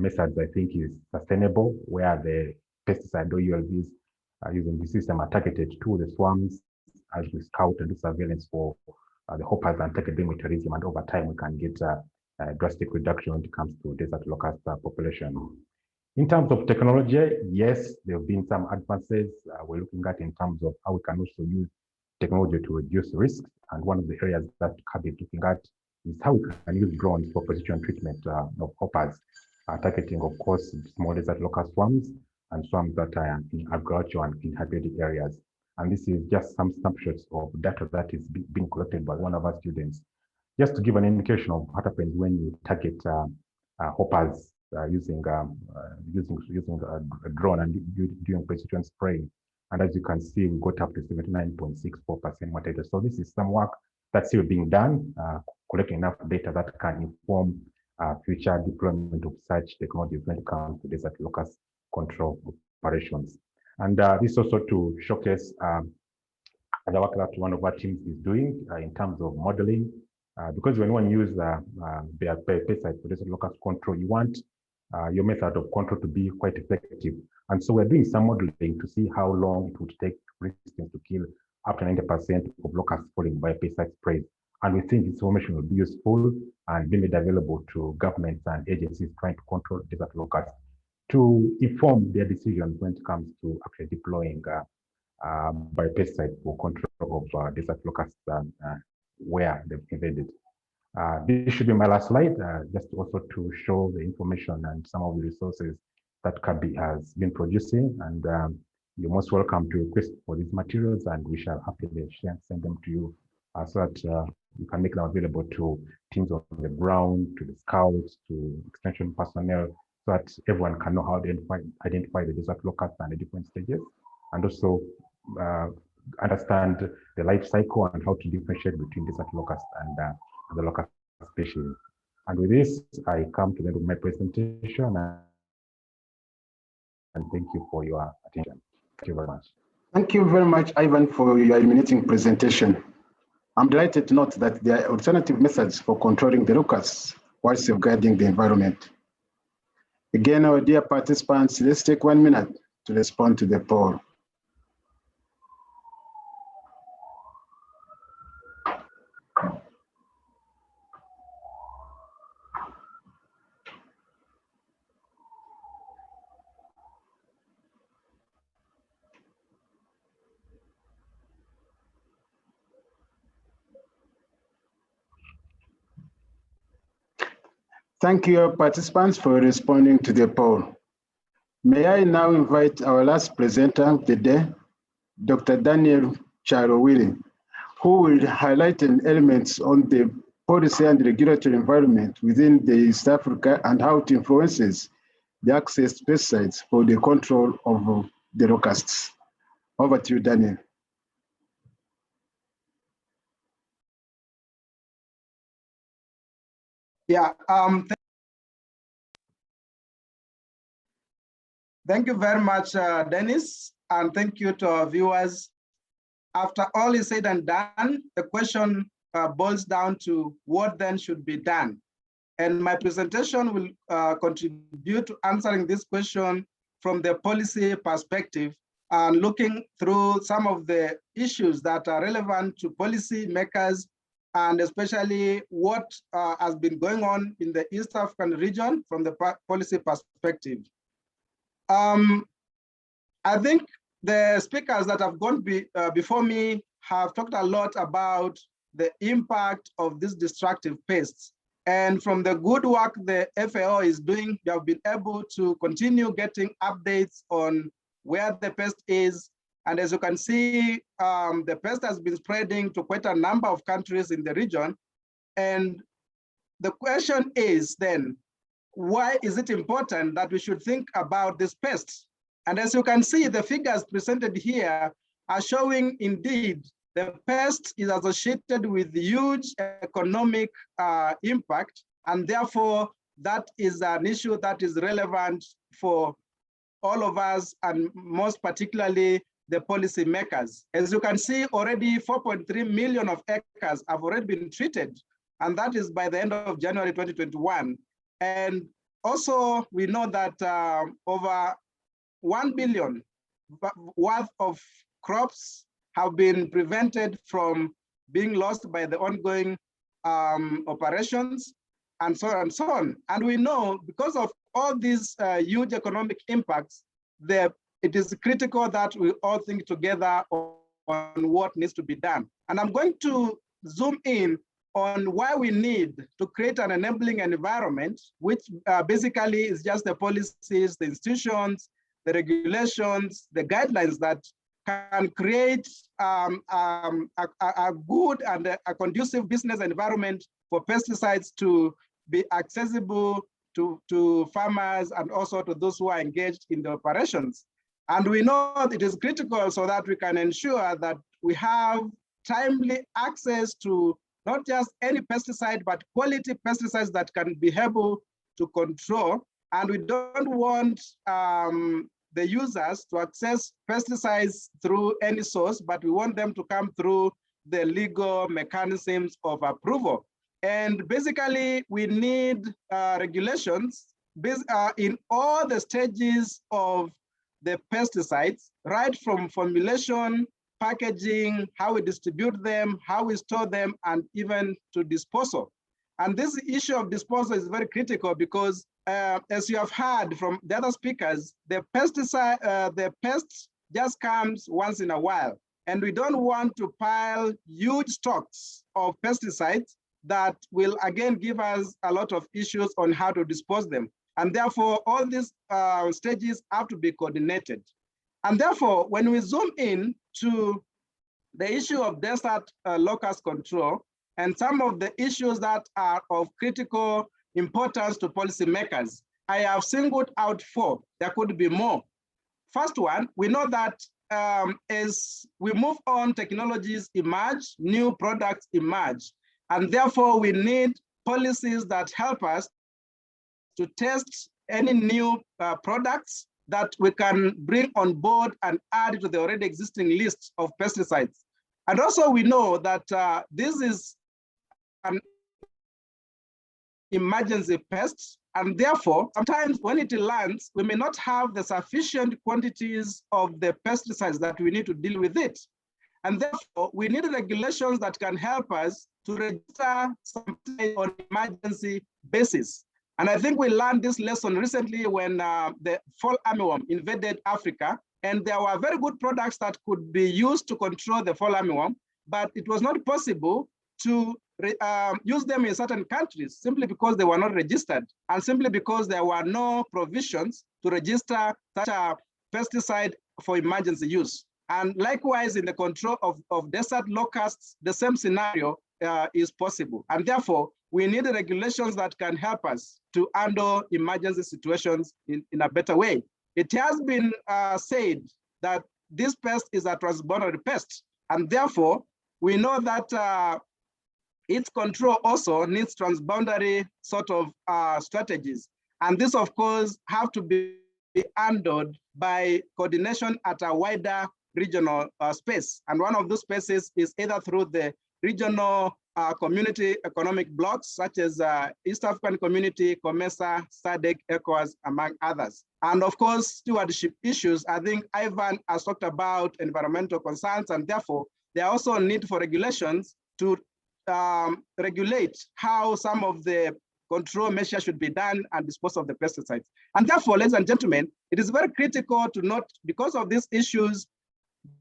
methods, I think, is sustainable, where the pesticide or ULVs using the system are targeted to the swarms as we scout and do surveillance for the hoppers and target them with menace. And over time, we can get a drastic reduction when it comes to desert locust population. In terms of technology, yes, there have been some advances we're looking at in terms of how we can also use technology to reduce risks. And one of the areas that CABI is looking at is how we can use drones for precision treatment of hoppers, targeting, of course, small desert locust swarms and swarms that are in agricultural and inhabited areas. And this is just some snapshots of data that is being collected by one of our students, just to give an indication of what happens when you target hoppers using a drone and doing precision spraying. And as you can see, we got up to 79.64% mortality. So this is some work that's still being done, collecting enough data that can inform future deployment of such technologies when it comes to desert locust control operations. And this also to showcase the work that one of our teams is doing in terms of modeling, because when one uses pesticide for desert locust control, you want your method of control to be quite effective. And so we're doing some modeling to see how long it would take, for instance, to kill up to 90% of locusts falling by pesticide sprays. And we think this information will be useful and be made available to governments and agencies trying to control desert locusts to inform their decisions when it comes to actually deploying biopesticide for control of desert locusts where they've invaded. This should be my last slide, just also to show the information and some of the resources that CABI has been producing. And you're most welcome to request for these materials, and we shall happily send them to you so that you can make them available to teams on the ground, to the scouts, to extension personnel, so that everyone can know how to identify the desert locusts and the different stages, and also understand the life cycle and how to differentiate between desert locusts and the locust species. And with this, I come to the end of my presentation, and thank you for your attention. Thank you very much. Thank you very much, Ivan, for your illuminating presentation. I'm delighted to note that there are alternative methods for controlling the locusts while safeguarding the environment. Again, our dear participants, let's take 1 minute to respond to the poll. Thank you, participants, for responding to the poll. May I now invite our last presenter of the day, Dr. Daniel Charo Willy, who will highlight elements on the policy and regulatory environment within the East Africa and how it influences the access to pesticides for the control of the locusts. Over to you, Daniel. Yeah, thank you very much, Dennis, and thank you to our viewers. After all is said and done, the question boils down to what then should be done. And my presentation will contribute to answering this question from the policy perspective and looking through some of the issues that are relevant to policy makers and especially what has been going on in the East African region from the policy perspective. I think the speakers that have gone before me have talked a lot about the impact of these destructive pests. And from the good work the FAO is doing, they have been able to continue getting updates on where the pest is. And as you can see, the pest has been spreading to quite a number of countries in the region. And the question is then, why is it important that we should think about this pest? And as you can see, the figures presented here are showing indeed the pest is associated with huge economic impact, and therefore that is an issue that is relevant for all of us, and most particularly the policy makers. As you can see, already 4.3 million of acres have already been treated, and that is by the end of January 2021. And also, we know that over 1 billion worth of crops have been prevented from being lost by the ongoing operations, and so on and so on. And we know because of all these huge economic impacts, it is critical that we all think together on what needs to be done. And I'm going to zoom in on why we need to create an enabling environment, which basically is just the policies, the institutions, the regulations, the guidelines that can create a good and a conducive business environment for pesticides to be accessible to farmers and also to those who are engaged in the operations. And we know it is critical so that we can ensure that we have timely access to not just any pesticide, but quality pesticides that can be able to control. And we don't want the users to access pesticides through any source, but we want them to come through the legal mechanisms of approval. And basically, we need regulations in all the stages of the pesticides, right from formulation, packaging, how we distribute them, how we store them, and even to disposal. And this issue of disposal is very critical because as you have heard from the other speakers, the pest just comes once in a while. And we don't want to pile huge stocks of pesticides that will again give us a lot of issues on how to dispose them. And therefore, all these stages have to be coordinated. And therefore, when we zoom in to the issue of desert locust control and some of the issues that are of critical importance to policymakers, I have singled out 4. There could be more. First one, we know that as we move on, technologies emerge, new products emerge, and therefore we need policies that help us to test any new products that we can bring on board and add to the already existing list of pesticides. And also we know that this is an emergency pest, and therefore sometimes when it lands, we may not have the sufficient quantities of the pesticides that we need to deal with it. And therefore we need regulations that can help us to register something on emergency basis. And I think we learned this lesson recently when the fall armyworm invaded Africa, and there were very good products that could be used to control the fall armyworm, but it was not possible to use them in certain countries simply because they were not registered and simply because there were no provisions to register such a pesticide for emergency use. And likewise, in the control of desert locusts, the same scenario is possible. And therefore, we need regulations that can help us to handle emergency situations in a better way. It has been said that this pest is a transboundary pest, and therefore, we know that its control also needs transboundary sort of strategies. And this, of course, have to be handled by coordination at a wider regional space. And one of those spaces is either through the regional community economic blocks, such as East African Community, COMESA, SADC, ECOWAS, among others. And of course, stewardship issues. I think Ivan has talked about environmental concerns, and therefore, there are also a need for regulations to regulate how some of the control measures should be done and dispose of the pesticides. And therefore, ladies and gentlemen, it is very critical to note, because of these issues,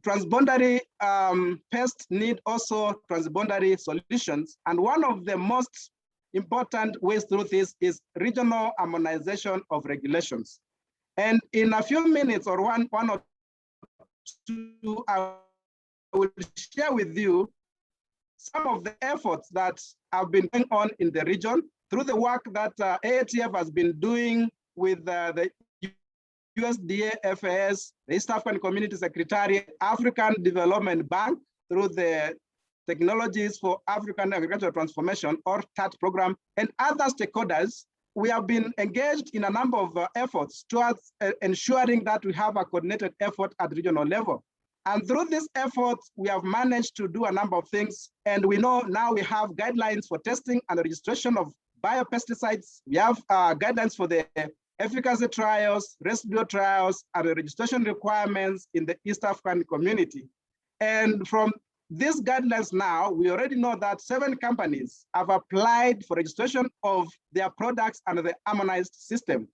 transboundary pests need also transboundary solutions. And one of the most important ways through this is regional harmonization of regulations. And in a few minutes or one or two, I will share with you some of the efforts that have been going on in the region through the work that AATF has been doing with the USDA, FAS, the East African Community Secretariat, African Development Bank, through the Technologies for African Agricultural Transformation, or TAT program, and other stakeholders. We have been engaged in a number of efforts towards ensuring that we have a coordinated effort at regional level. And through this effort, we have managed to do a number of things. And we know now we have guidelines for testing and registration of biopesticides. We have guidelines for the efficacy trials, residual trials, and the registration requirements in the East African community. And from these guidelines now, we already know that 7 companies have applied for registration of their products under the harmonized system.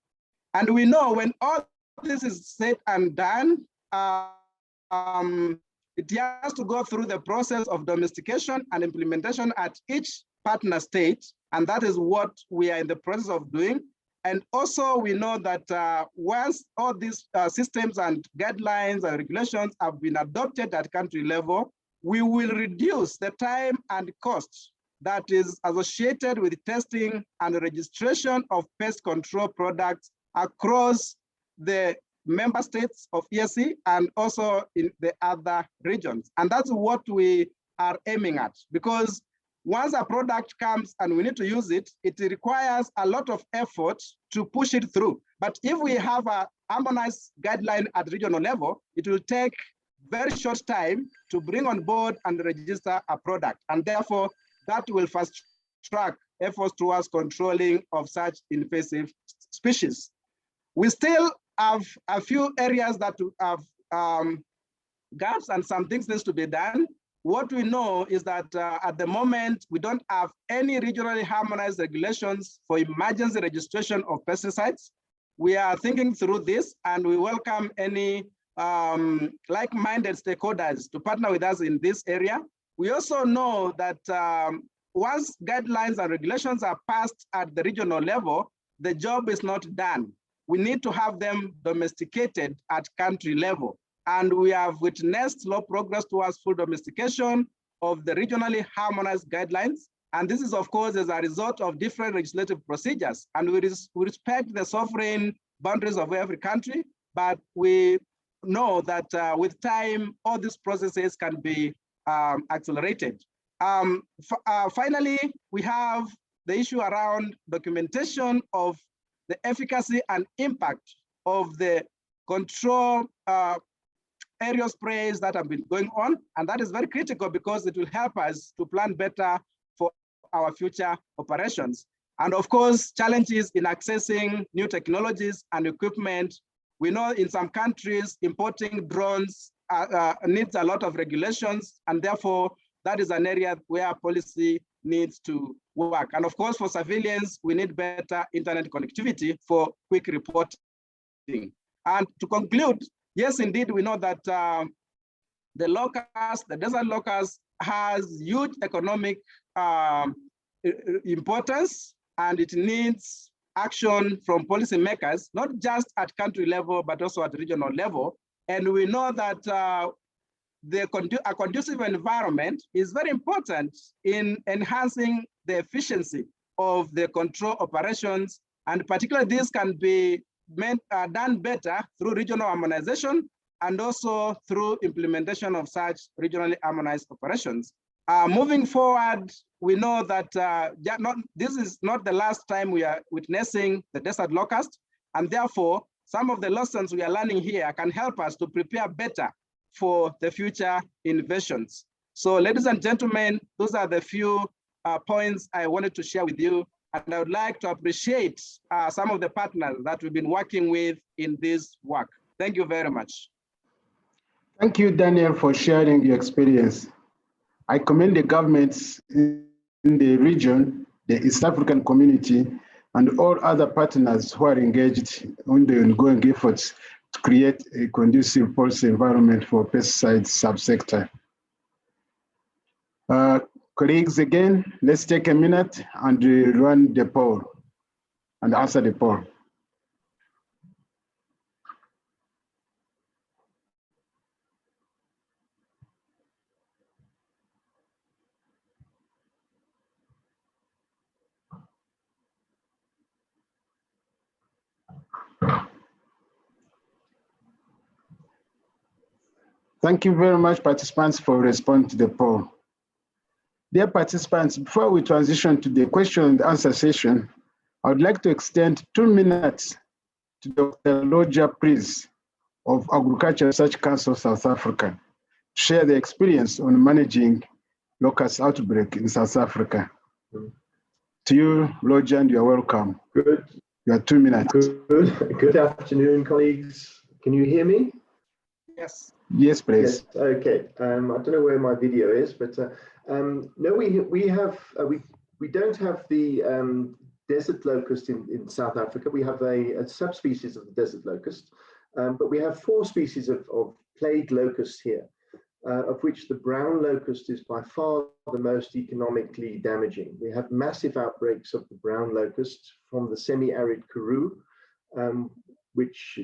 And we know when all this is said and done, it has to go through the process of domestication and implementation at each partner state. And that is what we are in the process of doing. And also we know that once all these systems and guidelines and regulations have been adopted at country level, we will reduce the time and cost that is associated with testing and registration of pest control products across the member states of EAC and also in the other regions. And that's what we are aiming at, because once a product comes and we need to use it, it requires a lot of effort to push it through. But if we have a harmonized guideline at regional level, it will take very short time to bring on board and register a product. And therefore, that will fast track efforts towards controlling of such invasive species. We still have a few areas that have gaps and some things needs to be done. What we know is that at the moment, we don't have any regionally harmonized regulations for emergency registration of pesticides. We are thinking through this, and we welcome any like-minded stakeholders to partner with us in this area. We also know that once guidelines and regulations are passed at the regional level, the job is not done. We need to have them domesticated at country level. And we have witnessed slow progress towards full domestication of the regionally harmonized guidelines. And this is, of course, as a result of different legislative procedures. And we respect the sovereign boundaries of every country, but we know that with time, all these processes can be accelerated. Finally, we have the issue around documentation of the efficacy and impact of the control aerial sprays that have been going on. And that is very critical because it will help us to plan better for our future operations. And of course, challenges in accessing new technologies and equipment. We know in some countries, importing drones needs a lot of regulations, and therefore that is an area where policy needs to work. And of course, for surveillance, we need better internet connectivity for quick reporting. And to conclude, yes, indeed, we know that the locust, the desert locust, has huge economic importance, and it needs action from policymakers, not just at country level, but also at regional level. And we know that a conducive environment is very important in enhancing the efficiency of the control operations, and particularly this can be done better through regional harmonization and also through implementation of such regionally harmonized operations. Moving forward, we know that this is not the last time we are witnessing the desert locust, and therefore some of the lessons we are learning here can help us to prepare better for the future invasions. So ladies and gentlemen, those are the few points I wanted to share with you. And I would like to appreciate some of the partners that we've been working with in this work. Thank you very much. Thank you, Daniel, for sharing your experience. I commend the governments in the region, the East African community, and all other partners who are engaged on the ongoing efforts to create a conducive policy environment for pesticides subsector. Colleagues, again, let's take a minute and run the poll and answer the poll. Thank you very much, participants, for responding to the poll. Dear participants, before we transition to the question and answer session, I would like to extend 2 minutes to Dr. Loja Priest of Agriculture Research Council South Africa to share the experience on managing locust outbreak in South Africa. To you, Loja, and you're welcome. Good. You have 2 minutes. Good afternoon, colleagues. Can you hear me? Yes. Yes, please. Yes. Okay. I don't know where my video is, but no, we don't have the desert locust in South Africa. We have a subspecies of the desert locust, but we have 4 species of plague locusts here, of which the brown locust is by far the most economically damaging. We have massive outbreaks of the brown locust from the semi-arid Karoo, which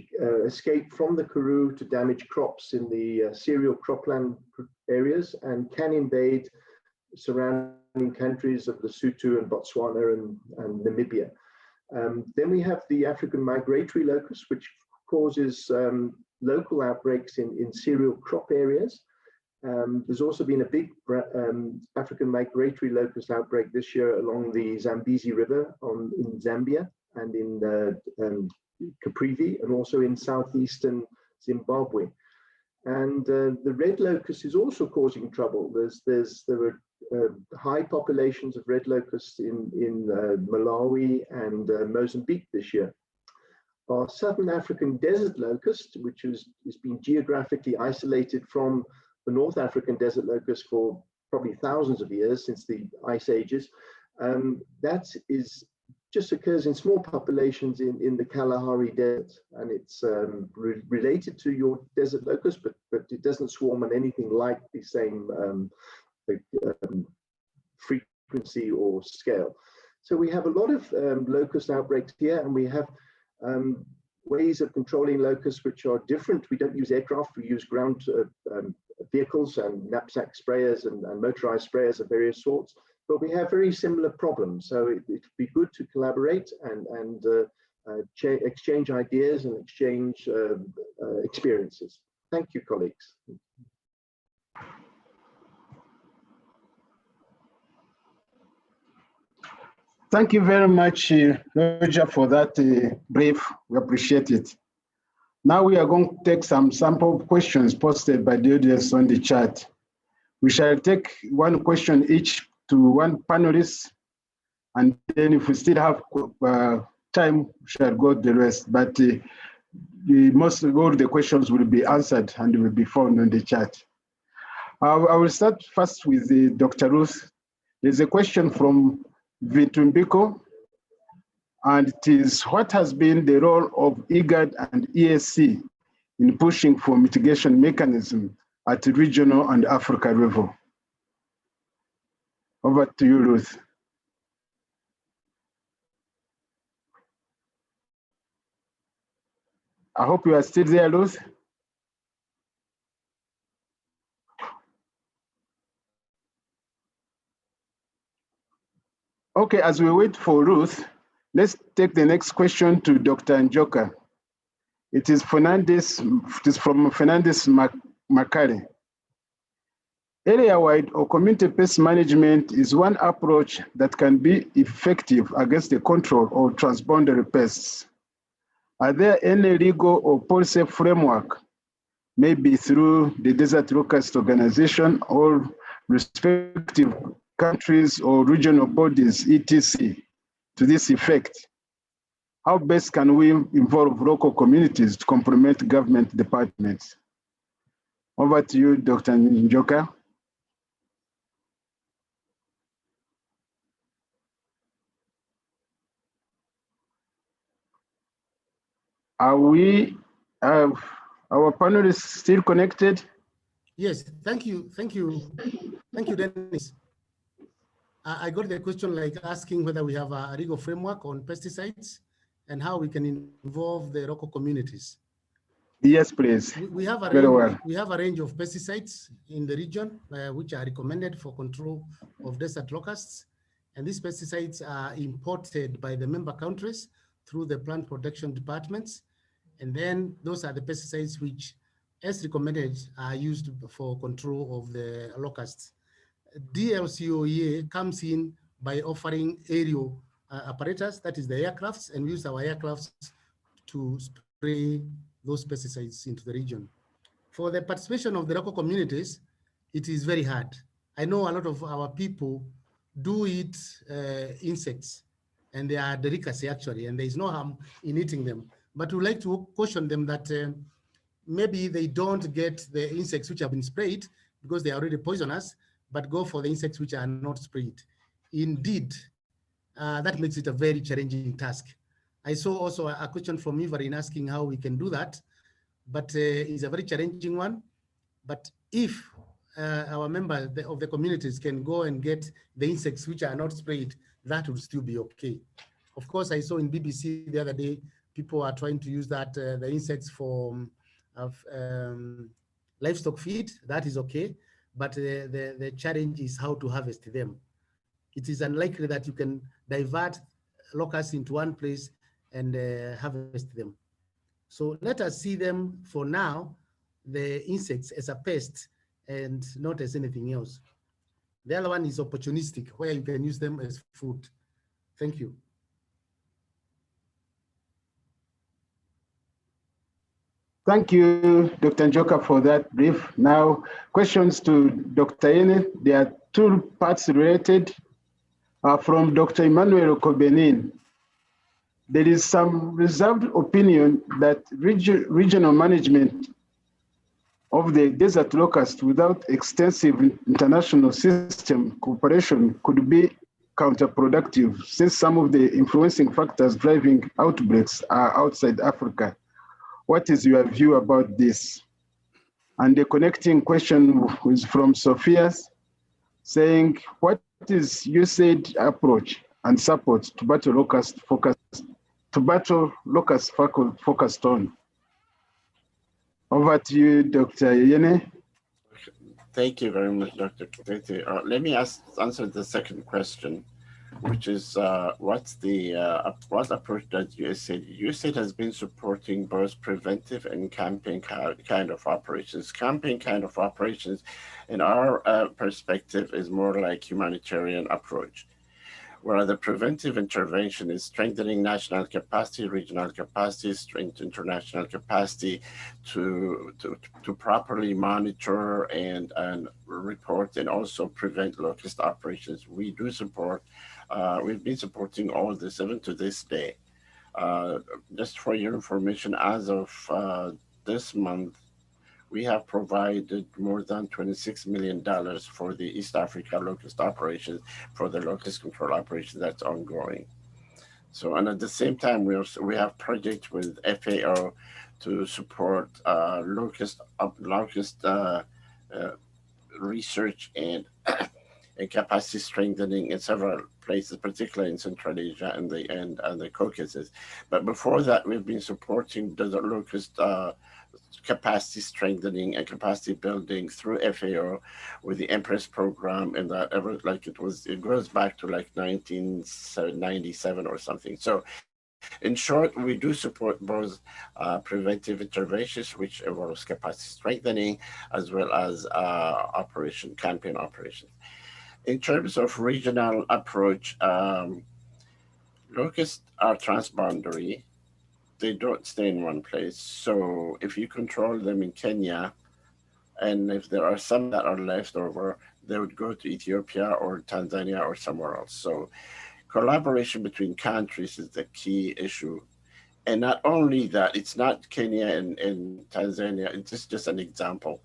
escape from the Karoo to damage crops in the cereal cropland areas and can invade surrounding countries of Lesotho and Botswana and Namibia. Then we have the African migratory locust, which causes local outbreaks in cereal crop areas. There's also been a big African migratory locust outbreak this year along the Zambezi River in Zambia and in Caprivi, and also in southeastern Zimbabwe. And the red locust is also causing trouble. There are high populations of red locusts in Malawi and Mozambique this year. Our southern African desert locust, which has been geographically isolated from the North African desert locust for probably thousands of years since the ice ages, that just occurs in small populations in the Kalahari Desert, and it's related to your desert locust, but it doesn't swarm on anything like the same frequency or scale. So we have a lot of locust outbreaks here, and we have ways of controlling locusts which are different. We don't use aircraft, we use ground vehicles and knapsack sprayers and motorized sprayers of various sorts. But we have very similar problems, so it'd be good to collaborate and exchange ideas and exchange experiences. Thank you, colleagues. Thank you very much, Roger, for that brief. We appreciate it. Now we are going to take some sample questions posted by the audience on the chat. We shall take 1 question each to 1 panelist, and then if we still have time, we shall go the rest. But most of all the questions will be answered and will be found on the chat. I will start first with Dr. Ruth. There's a question from Vitumbiko, and it is, what has been the role of IGAD and EAC in pushing for mitigation mechanism at the regional and Africa level? Over to you, Ruth. I hope you are still there, Ruth. Okay, as we wait for Ruth, let's take the next question to Dr. Njoka. It is from Fernandez Makare. Area-wide or community pest management is one approach that can be effective against the control of transboundary pests. Are there any legal or policy framework, maybe through the Desert Locust Organization or respective countries or regional bodies, etc., to this effect? How best can we involve local communities to complement government departments? Over to you, Dr. Njoka. Are we, our panel is still connected? Yes, thank you, Dennis. I got the question like asking whether we have a legal framework on pesticides and how we can involve the local communities. Yes, please. We have a range of pesticides in the region which are recommended for control of desert locusts. And these pesticides are imported by the member countries through the plant protection departments. And then those are the pesticides which, as recommended, are used for control of the locusts. DLCO-EA comes in by offering aerial apparatus, that is the aircrafts, and we use our aircrafts to spray those pesticides into the region. For the participation of the local communities, it is very hard. I know a lot of our people do eat insects, and they are delicacy actually, and there is no harm in eating them. But we like to caution them that maybe they don't get the insects which have been sprayed because they are already poisonous, but go for the insects which are not sprayed. Indeed, that makes it a very challenging task. I saw also a question from Ivarin asking how we can do that, but it's a very challenging one. But if our members of the communities can go and get the insects which are not sprayed, that would still be okay. Of course, I saw in BBC the other day, people are trying to use that, the insects for livestock feed. That is okay. But the challenge is how to harvest them. It is unlikely that you can divert locusts into one place and harvest them. So let us see them for now, the insects as a pest and not as anything else. The other one is opportunistic, where you can use them as food. Thank you. Thank you, Dr. Njoka, for that brief. Now, questions to Dr. Yeneneh. There are two parts related. From Dr. Emmanuel Kobenin. There is some reserved opinion that regional management of the desert locust without extensive international system cooperation could be counterproductive, since some of the influencing factors driving outbreaks are outside Africa. What is your view about this? And the connecting question is from Sophia, saying, what is USAID approach and support to battle locust focused on? Over to you, Dr. Yeneneh. Thank you very much, Dr. Kahuthia. Let me answer the second question, which is what approach does USAID? USAID has been supporting both preventive and campaign kind of operations. Campaign kind of operations, in our perspective, is more like humanitarian approach, where the preventive intervention is strengthening national capacity, regional capacity, strength international capacity to properly monitor and report and also prevent locust operations. We do support. We've been supporting all this even to this day. Just for your information, as of this month, we have provided more than $26 million for the East Africa locust operations, for the locust control operation that's ongoing. So, and at the same time, we have projects with FAO to support locust research and and capacity strengthening in several places, particularly in Central Asia and the Caucasus. But before that, we've been supporting desert locust capacity strengthening and capacity building through FAO with the Empress program, and that it goes back to like 1997 or something. So in short, we do support both preventive interventions, which involves capacity strengthening, as well as campaign operations. In terms of regional approach, locusts are transboundary. They don't stay in one place. So if you control them in Kenya, and if there are some that are left over, they would go to Ethiopia or Tanzania or somewhere else. So collaboration between countries is the key issue. And not only that, it's not Kenya and Tanzania, it's just an example.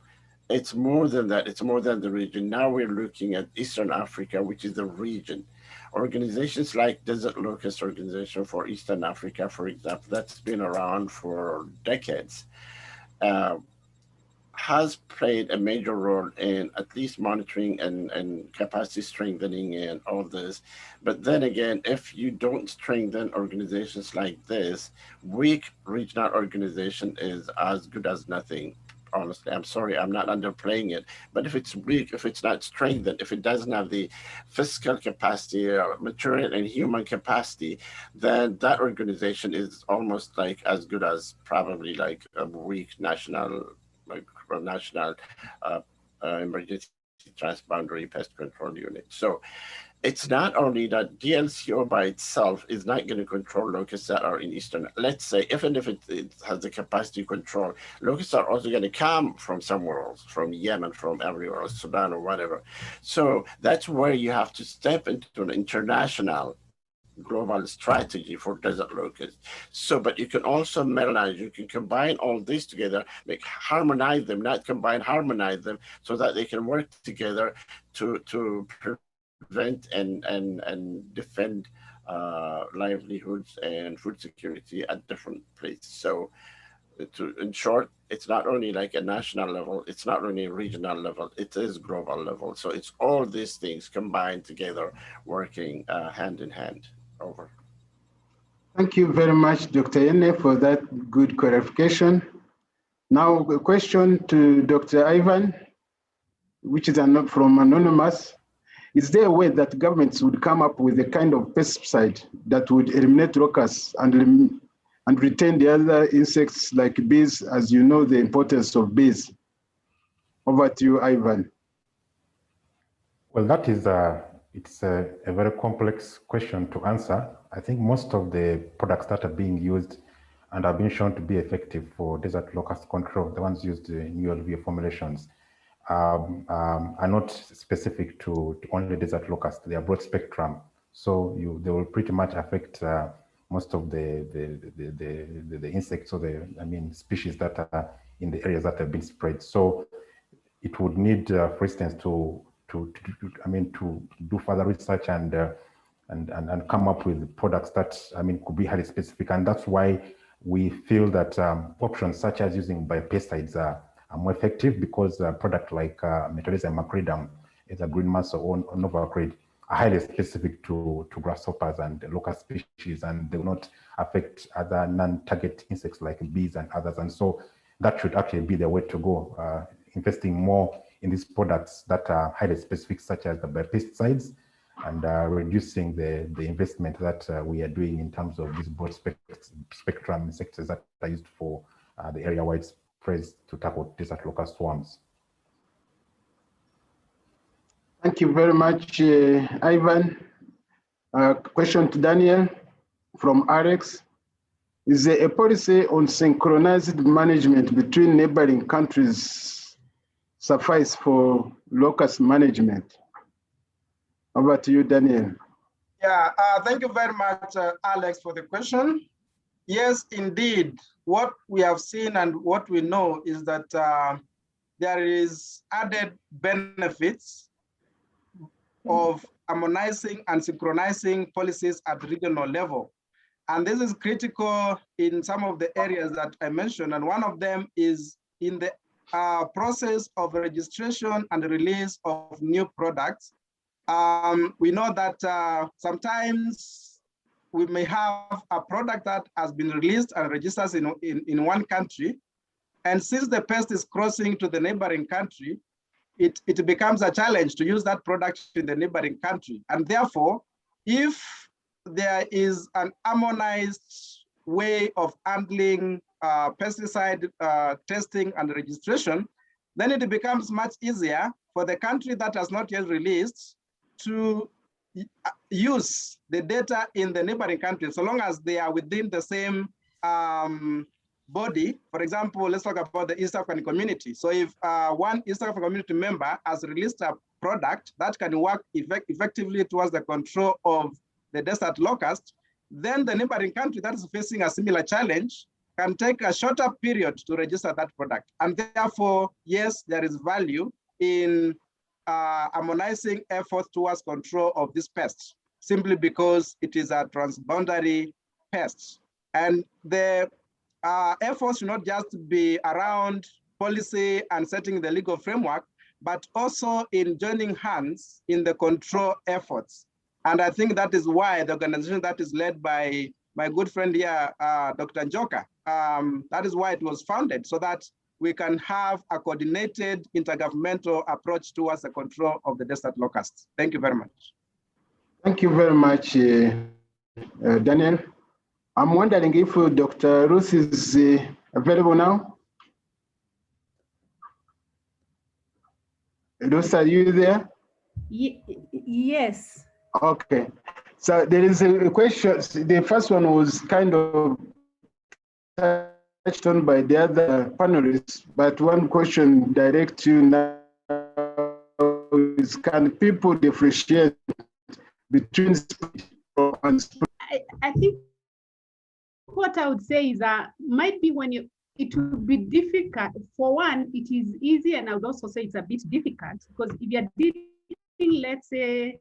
It's more than that, it's more than the region. Now we're looking at Eastern Africa, which is the region. Organizations like Desert Locust Organization for Eastern Africa, for example, that's been around for decades, has played a major role in at least monitoring and capacity strengthening and all this. But then again, if you don't strengthen organizations like this, weak regional organization is as good as nothing. Honestly, I'm sorry, I'm not underplaying it. But if it's weak, if it's not strengthened, if it doesn't have the fiscal capacity, material and human capacity, then that organization is almost like as good as probably like a weak national emergency transboundary pest control unit. So it's not only that DLCO by itself is not going to control locusts that are in Eastern. Let's say, even if it has the capacity to control, locusts are also going to come from somewhere else, from Yemen, from everywhere else, Sudan or whatever. So that's where you have to step into an international global strategy for desert locusts. So, but you can also melanize, you can combine all these together, harmonize them, not combine, harmonize them, so that they can work together to prevent and defend livelihoods and food security at different places. So in short, it's not only like a national level, it's not only a regional level, it is global level. So it's all these things combined together, working hand in hand. Over. Thank you very much, Dr. Yeneneh, for that good clarification. Now a question to Dr. Ivan, which is from Anonymous. Is there a way that governments would come up with a kind of pesticide that would eliminate locusts and retain the other insects like bees, as you know the importance of bees? Over to you, Ivan. Well, that is it's a very complex question to answer. I think most of the products that are being used and have been shown to be effective for desert locust control, the ones used in ULV formulations, are not specific to only desert locust. They are broad spectrum, so they will pretty much affect most of the insects or species that are in the areas that have been spread. So it would need, for instance, to do further research and come up with products that could be highly specific, and that's why we feel that options such as using biopesticides are more effective, because a product like Metrorrhizia macridum, is a green mass or novacrid, are highly specific to grasshoppers and locust species, and they will not affect other non-target insects like bees and others. And so that should actually be the way to go, investing more in these products that are highly specific, such as the biopesticides, and reducing the investment that we are doing in terms of these broad spectrum insects that are used for the area-wide sprays to tackle desert locust swarms. Thank you very much, Ivan. Question to Daniel from Alex. Is there a policy on synchronized management between neighboring countries suffice for locust management? Over to you, Daniel. Yeah, thank you very much, Alex, for the question. Yes, indeed. What we have seen and what we know is that there is added benefits of harmonizing and synchronizing policies at regional level. And this is critical in some of the areas that I mentioned. And one of them is in the process of registration and release of new products. We know that sometimes we may have a product that has been released and registered in one country. And since the pest is crossing to the neighboring country, it becomes a challenge to use that product in the neighboring country. And therefore, if there is an harmonized way of handling pesticide testing and registration, then it becomes much easier for the country that has not yet released to use the data in the neighboring country, so long as they are within the same body. For example, let's talk about the East African community. So if one East African community member has released a product that can work effectively towards the control of the desert locust, then the neighboring country that is facing a similar challenge can take a shorter period to register that product. And therefore, yes, there is value in harmonizing efforts towards control of this pest, simply because it is a transboundary pest. And the efforts should not just be around policy and setting the legal framework, but also in joining hands in the control efforts. And I think that is why the organization that is led by my good friend here, Dr. Njoka, that is why it was founded, so that we can have a coordinated intergovernmental approach towards the control of the desert locusts. Thank you very much. Thank you very much, Daniel. I'm wondering if Dr. Ruth is available now. Ruth, are you there? Yes. Okay. So there is a question. The first one was kind of touched on by the other panelists, but one question direct to you now is, can people differentiate between speed and speed? I think what I would say is that might be when it would be difficult. For one, it is easy, and I would also say it's a bit difficult, because if you're dealing, let's say,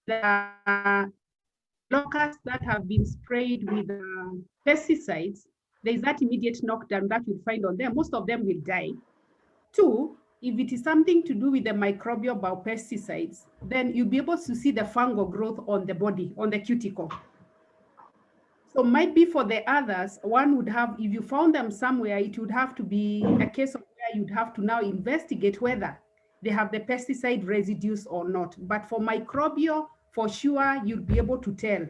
the locusts that have been sprayed with pesticides, there's that immediate knockdown that you'll find on them. Most of them will die. Two, if it is something to do with the microbial biopesticides, then you'll be able to see the fungal growth on the body, on the cuticle. So might be for the others, one would have, if you found them somewhere, it would have to be a case of where you'd have to now investigate whether they have the pesticide residues or not. But for microbial, for sure, you'll be able to tell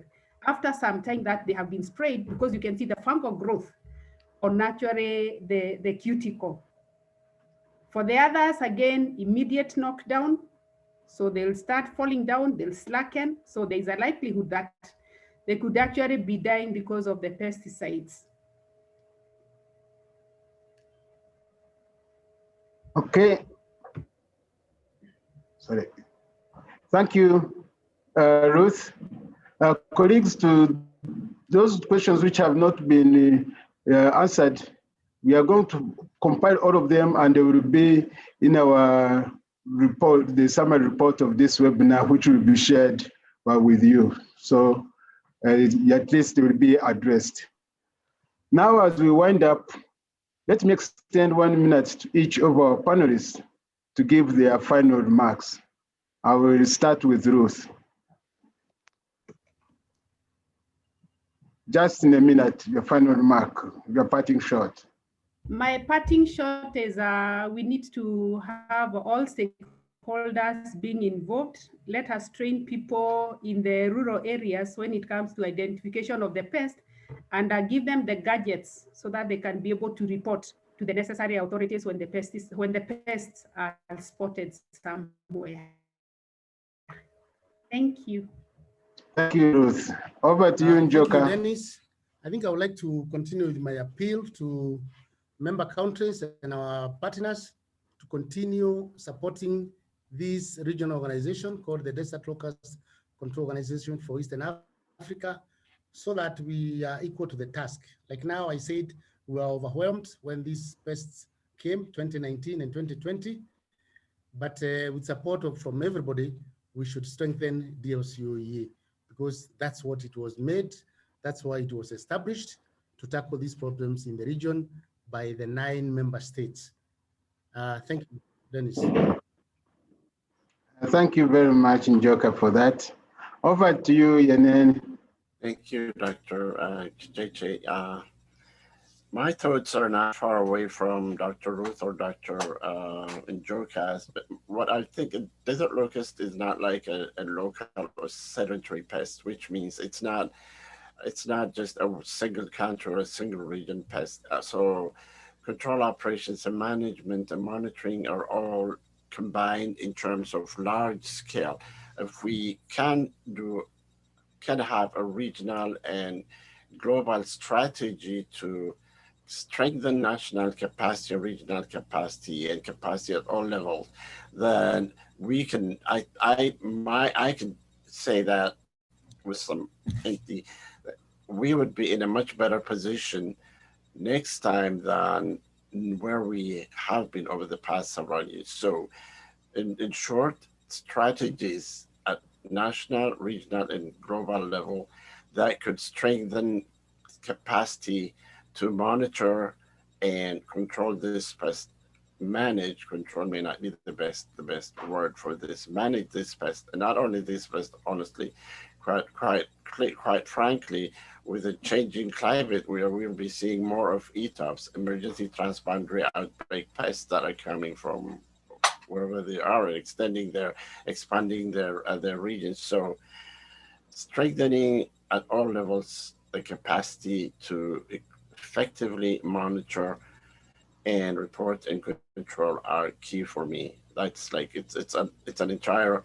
after some time that they have been sprayed, because you can see the fungal growth on naturally the cuticle. For the others, again, immediate knockdown. So they'll start falling down, they'll slacken. So there's a likelihood that they could actually be dying because of the pesticides. Okay. Sorry. Thank you, Ruth. Colleagues, to those questions which have not been answered, we are going to compile all of them, and they will be in our report, the summary report of this webinar, which will be shared with you. So at least they will be addressed. Now, as we wind up, let me extend 1 minute to each of our panelists to give their final remarks. I will start with Ruth. Just in a minute, your final remark, your parting shot. My parting shot is we need to have all stakeholders being involved. Let us train people in the rural areas when it comes to identification of the pest, and give them the gadgets so that they can be able to report to the necessary authorities when the pests are spotted somewhere. Thank you. Thank you, Ruth. Over to you, Njoka. Thank you, Dennis. I think I would like to continue with my appeal to member countries and our partners to continue supporting this regional organization called the Desert Locust Control Organization for Eastern Africa, so that we are equal to the task. Like now, I said we were overwhelmed when these pests came, 2019 and 2020, but with support from everybody, we should strengthen DLCO-EA, because that's what it was made, that's why it was established, to tackle these problems in the region by the 9 member states. Thank you, Dennis. Thank you very much, Njoka, for that. Over to you, Yeneneh. Thank you, Dr. JJ. My thoughts are not far away from Dr. Ruth or Dr. Njoka's, but what I think a desert locust is not like a local or sedentary pest, which means it's not just a single country or a single region pest. So control operations and management and monitoring are all combined in terms of large scale. If we can have a regional and global strategy to strengthen national capacity, regional capacity, and capacity at all levels, then we can. I can say that with some empty, we would be in a much better position next time than where we have been over the past several years. So, in short, strategies at national, regional, and global level that could strengthen capacity to monitor and control this pest. Manage, control may not be the best word for this. Manage this pest, and not only this pest, honestly, quite frankly, with a changing climate, where we'll be seeing more of ETOPs, emergency transboundary outbreak pests that are coming from wherever they are, expanding their regions. So strengthening at all levels the capacity to effectively monitor and report and control are key for me. That's like it's an entire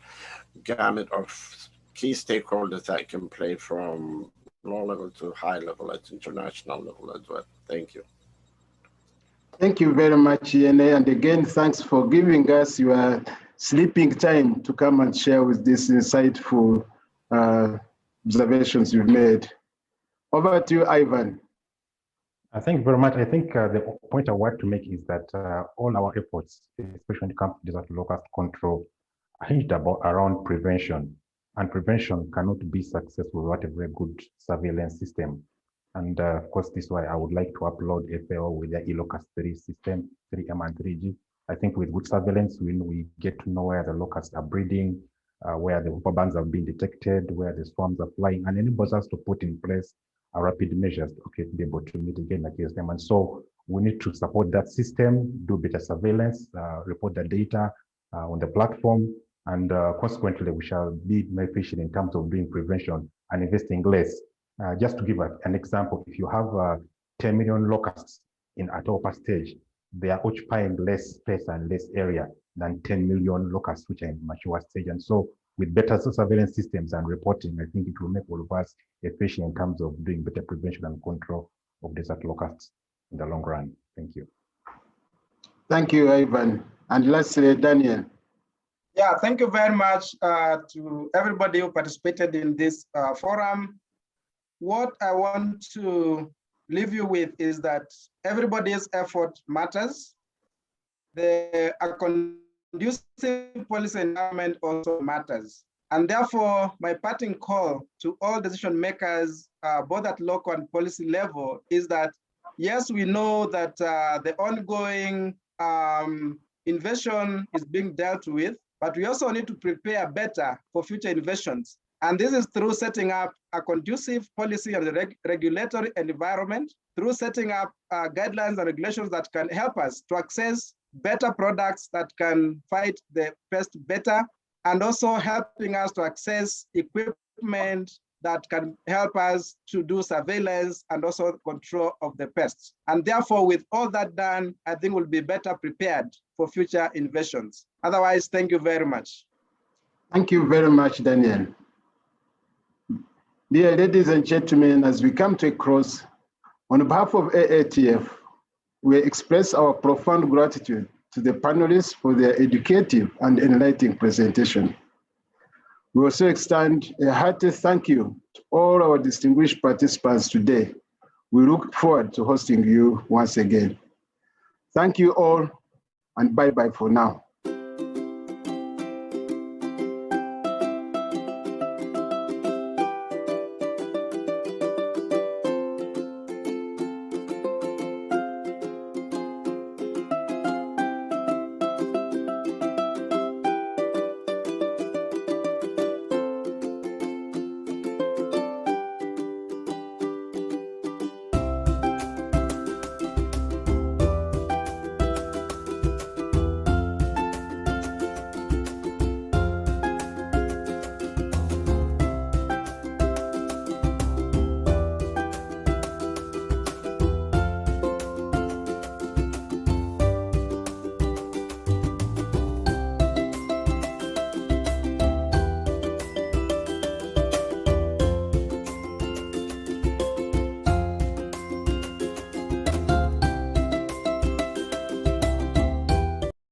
gamut of key stakeholders that can play from low level to high level at international level as well. Thank you. Thank you very much, Yeneneh. And again, thanks for giving us your sleeping time to come and share with these insightful observations you've made. Over to you, Ivan. Thank you very much. I think the point I want to make is that all our efforts, especially when it comes to desert locust control, are hinged around prevention. And prevention cannot be successful without a very good surveillance system. And of course, this is why I would like to upload FAO with the eLocust 3 system, 3M and 3G. I think with good surveillance, we get to know where the locusts are breeding, where the whopper bands have been detected, where the swarms are flying, and enables us to put in place rapid measures to be able to mitigate against them. And so we need to support that system, do better surveillance, report the data on the platform, and consequently, we shall be more efficient in terms of doing prevention and investing less. Just to give an example, if you have 10 million locusts at upper stage, they are occupying less space and less area than 10 million locusts which are in mature stage. And so with better surveillance systems and reporting, I think it will make all of us efficient in terms of doing better prevention and control of desert locusts in the long run. Thank you. Thank you, Ivan. And lastly, Daniel. Yeah, thank you very much to everybody who participated in this forum. What I want to leave you with is that everybody's effort matters. A conducive policy environment also matters. And therefore, my parting call to all decision makers, both at local and policy level, is that, yes, we know that the ongoing invasion is being dealt with, but we also need to prepare better for future invasions. And this is through setting up a conducive policy and regulatory environment, through setting up guidelines and regulations that can help us to access better products that can fight the pest better, and also helping us to access equipment that can help us to do surveillance and also control of the pests. And therefore, with all that done, I think we'll be better prepared for future invasions. Otherwise, thank you very much. Thank you very much, Daniel. Dear ladies and gentlemen, as we come to a close, on behalf of AATF, we express our profound gratitude to the panelists for their educative and enlightening presentation. We also extend a hearty thank you to all our distinguished participants today. We look forward to hosting you once again. Thank you all, and bye-bye for now.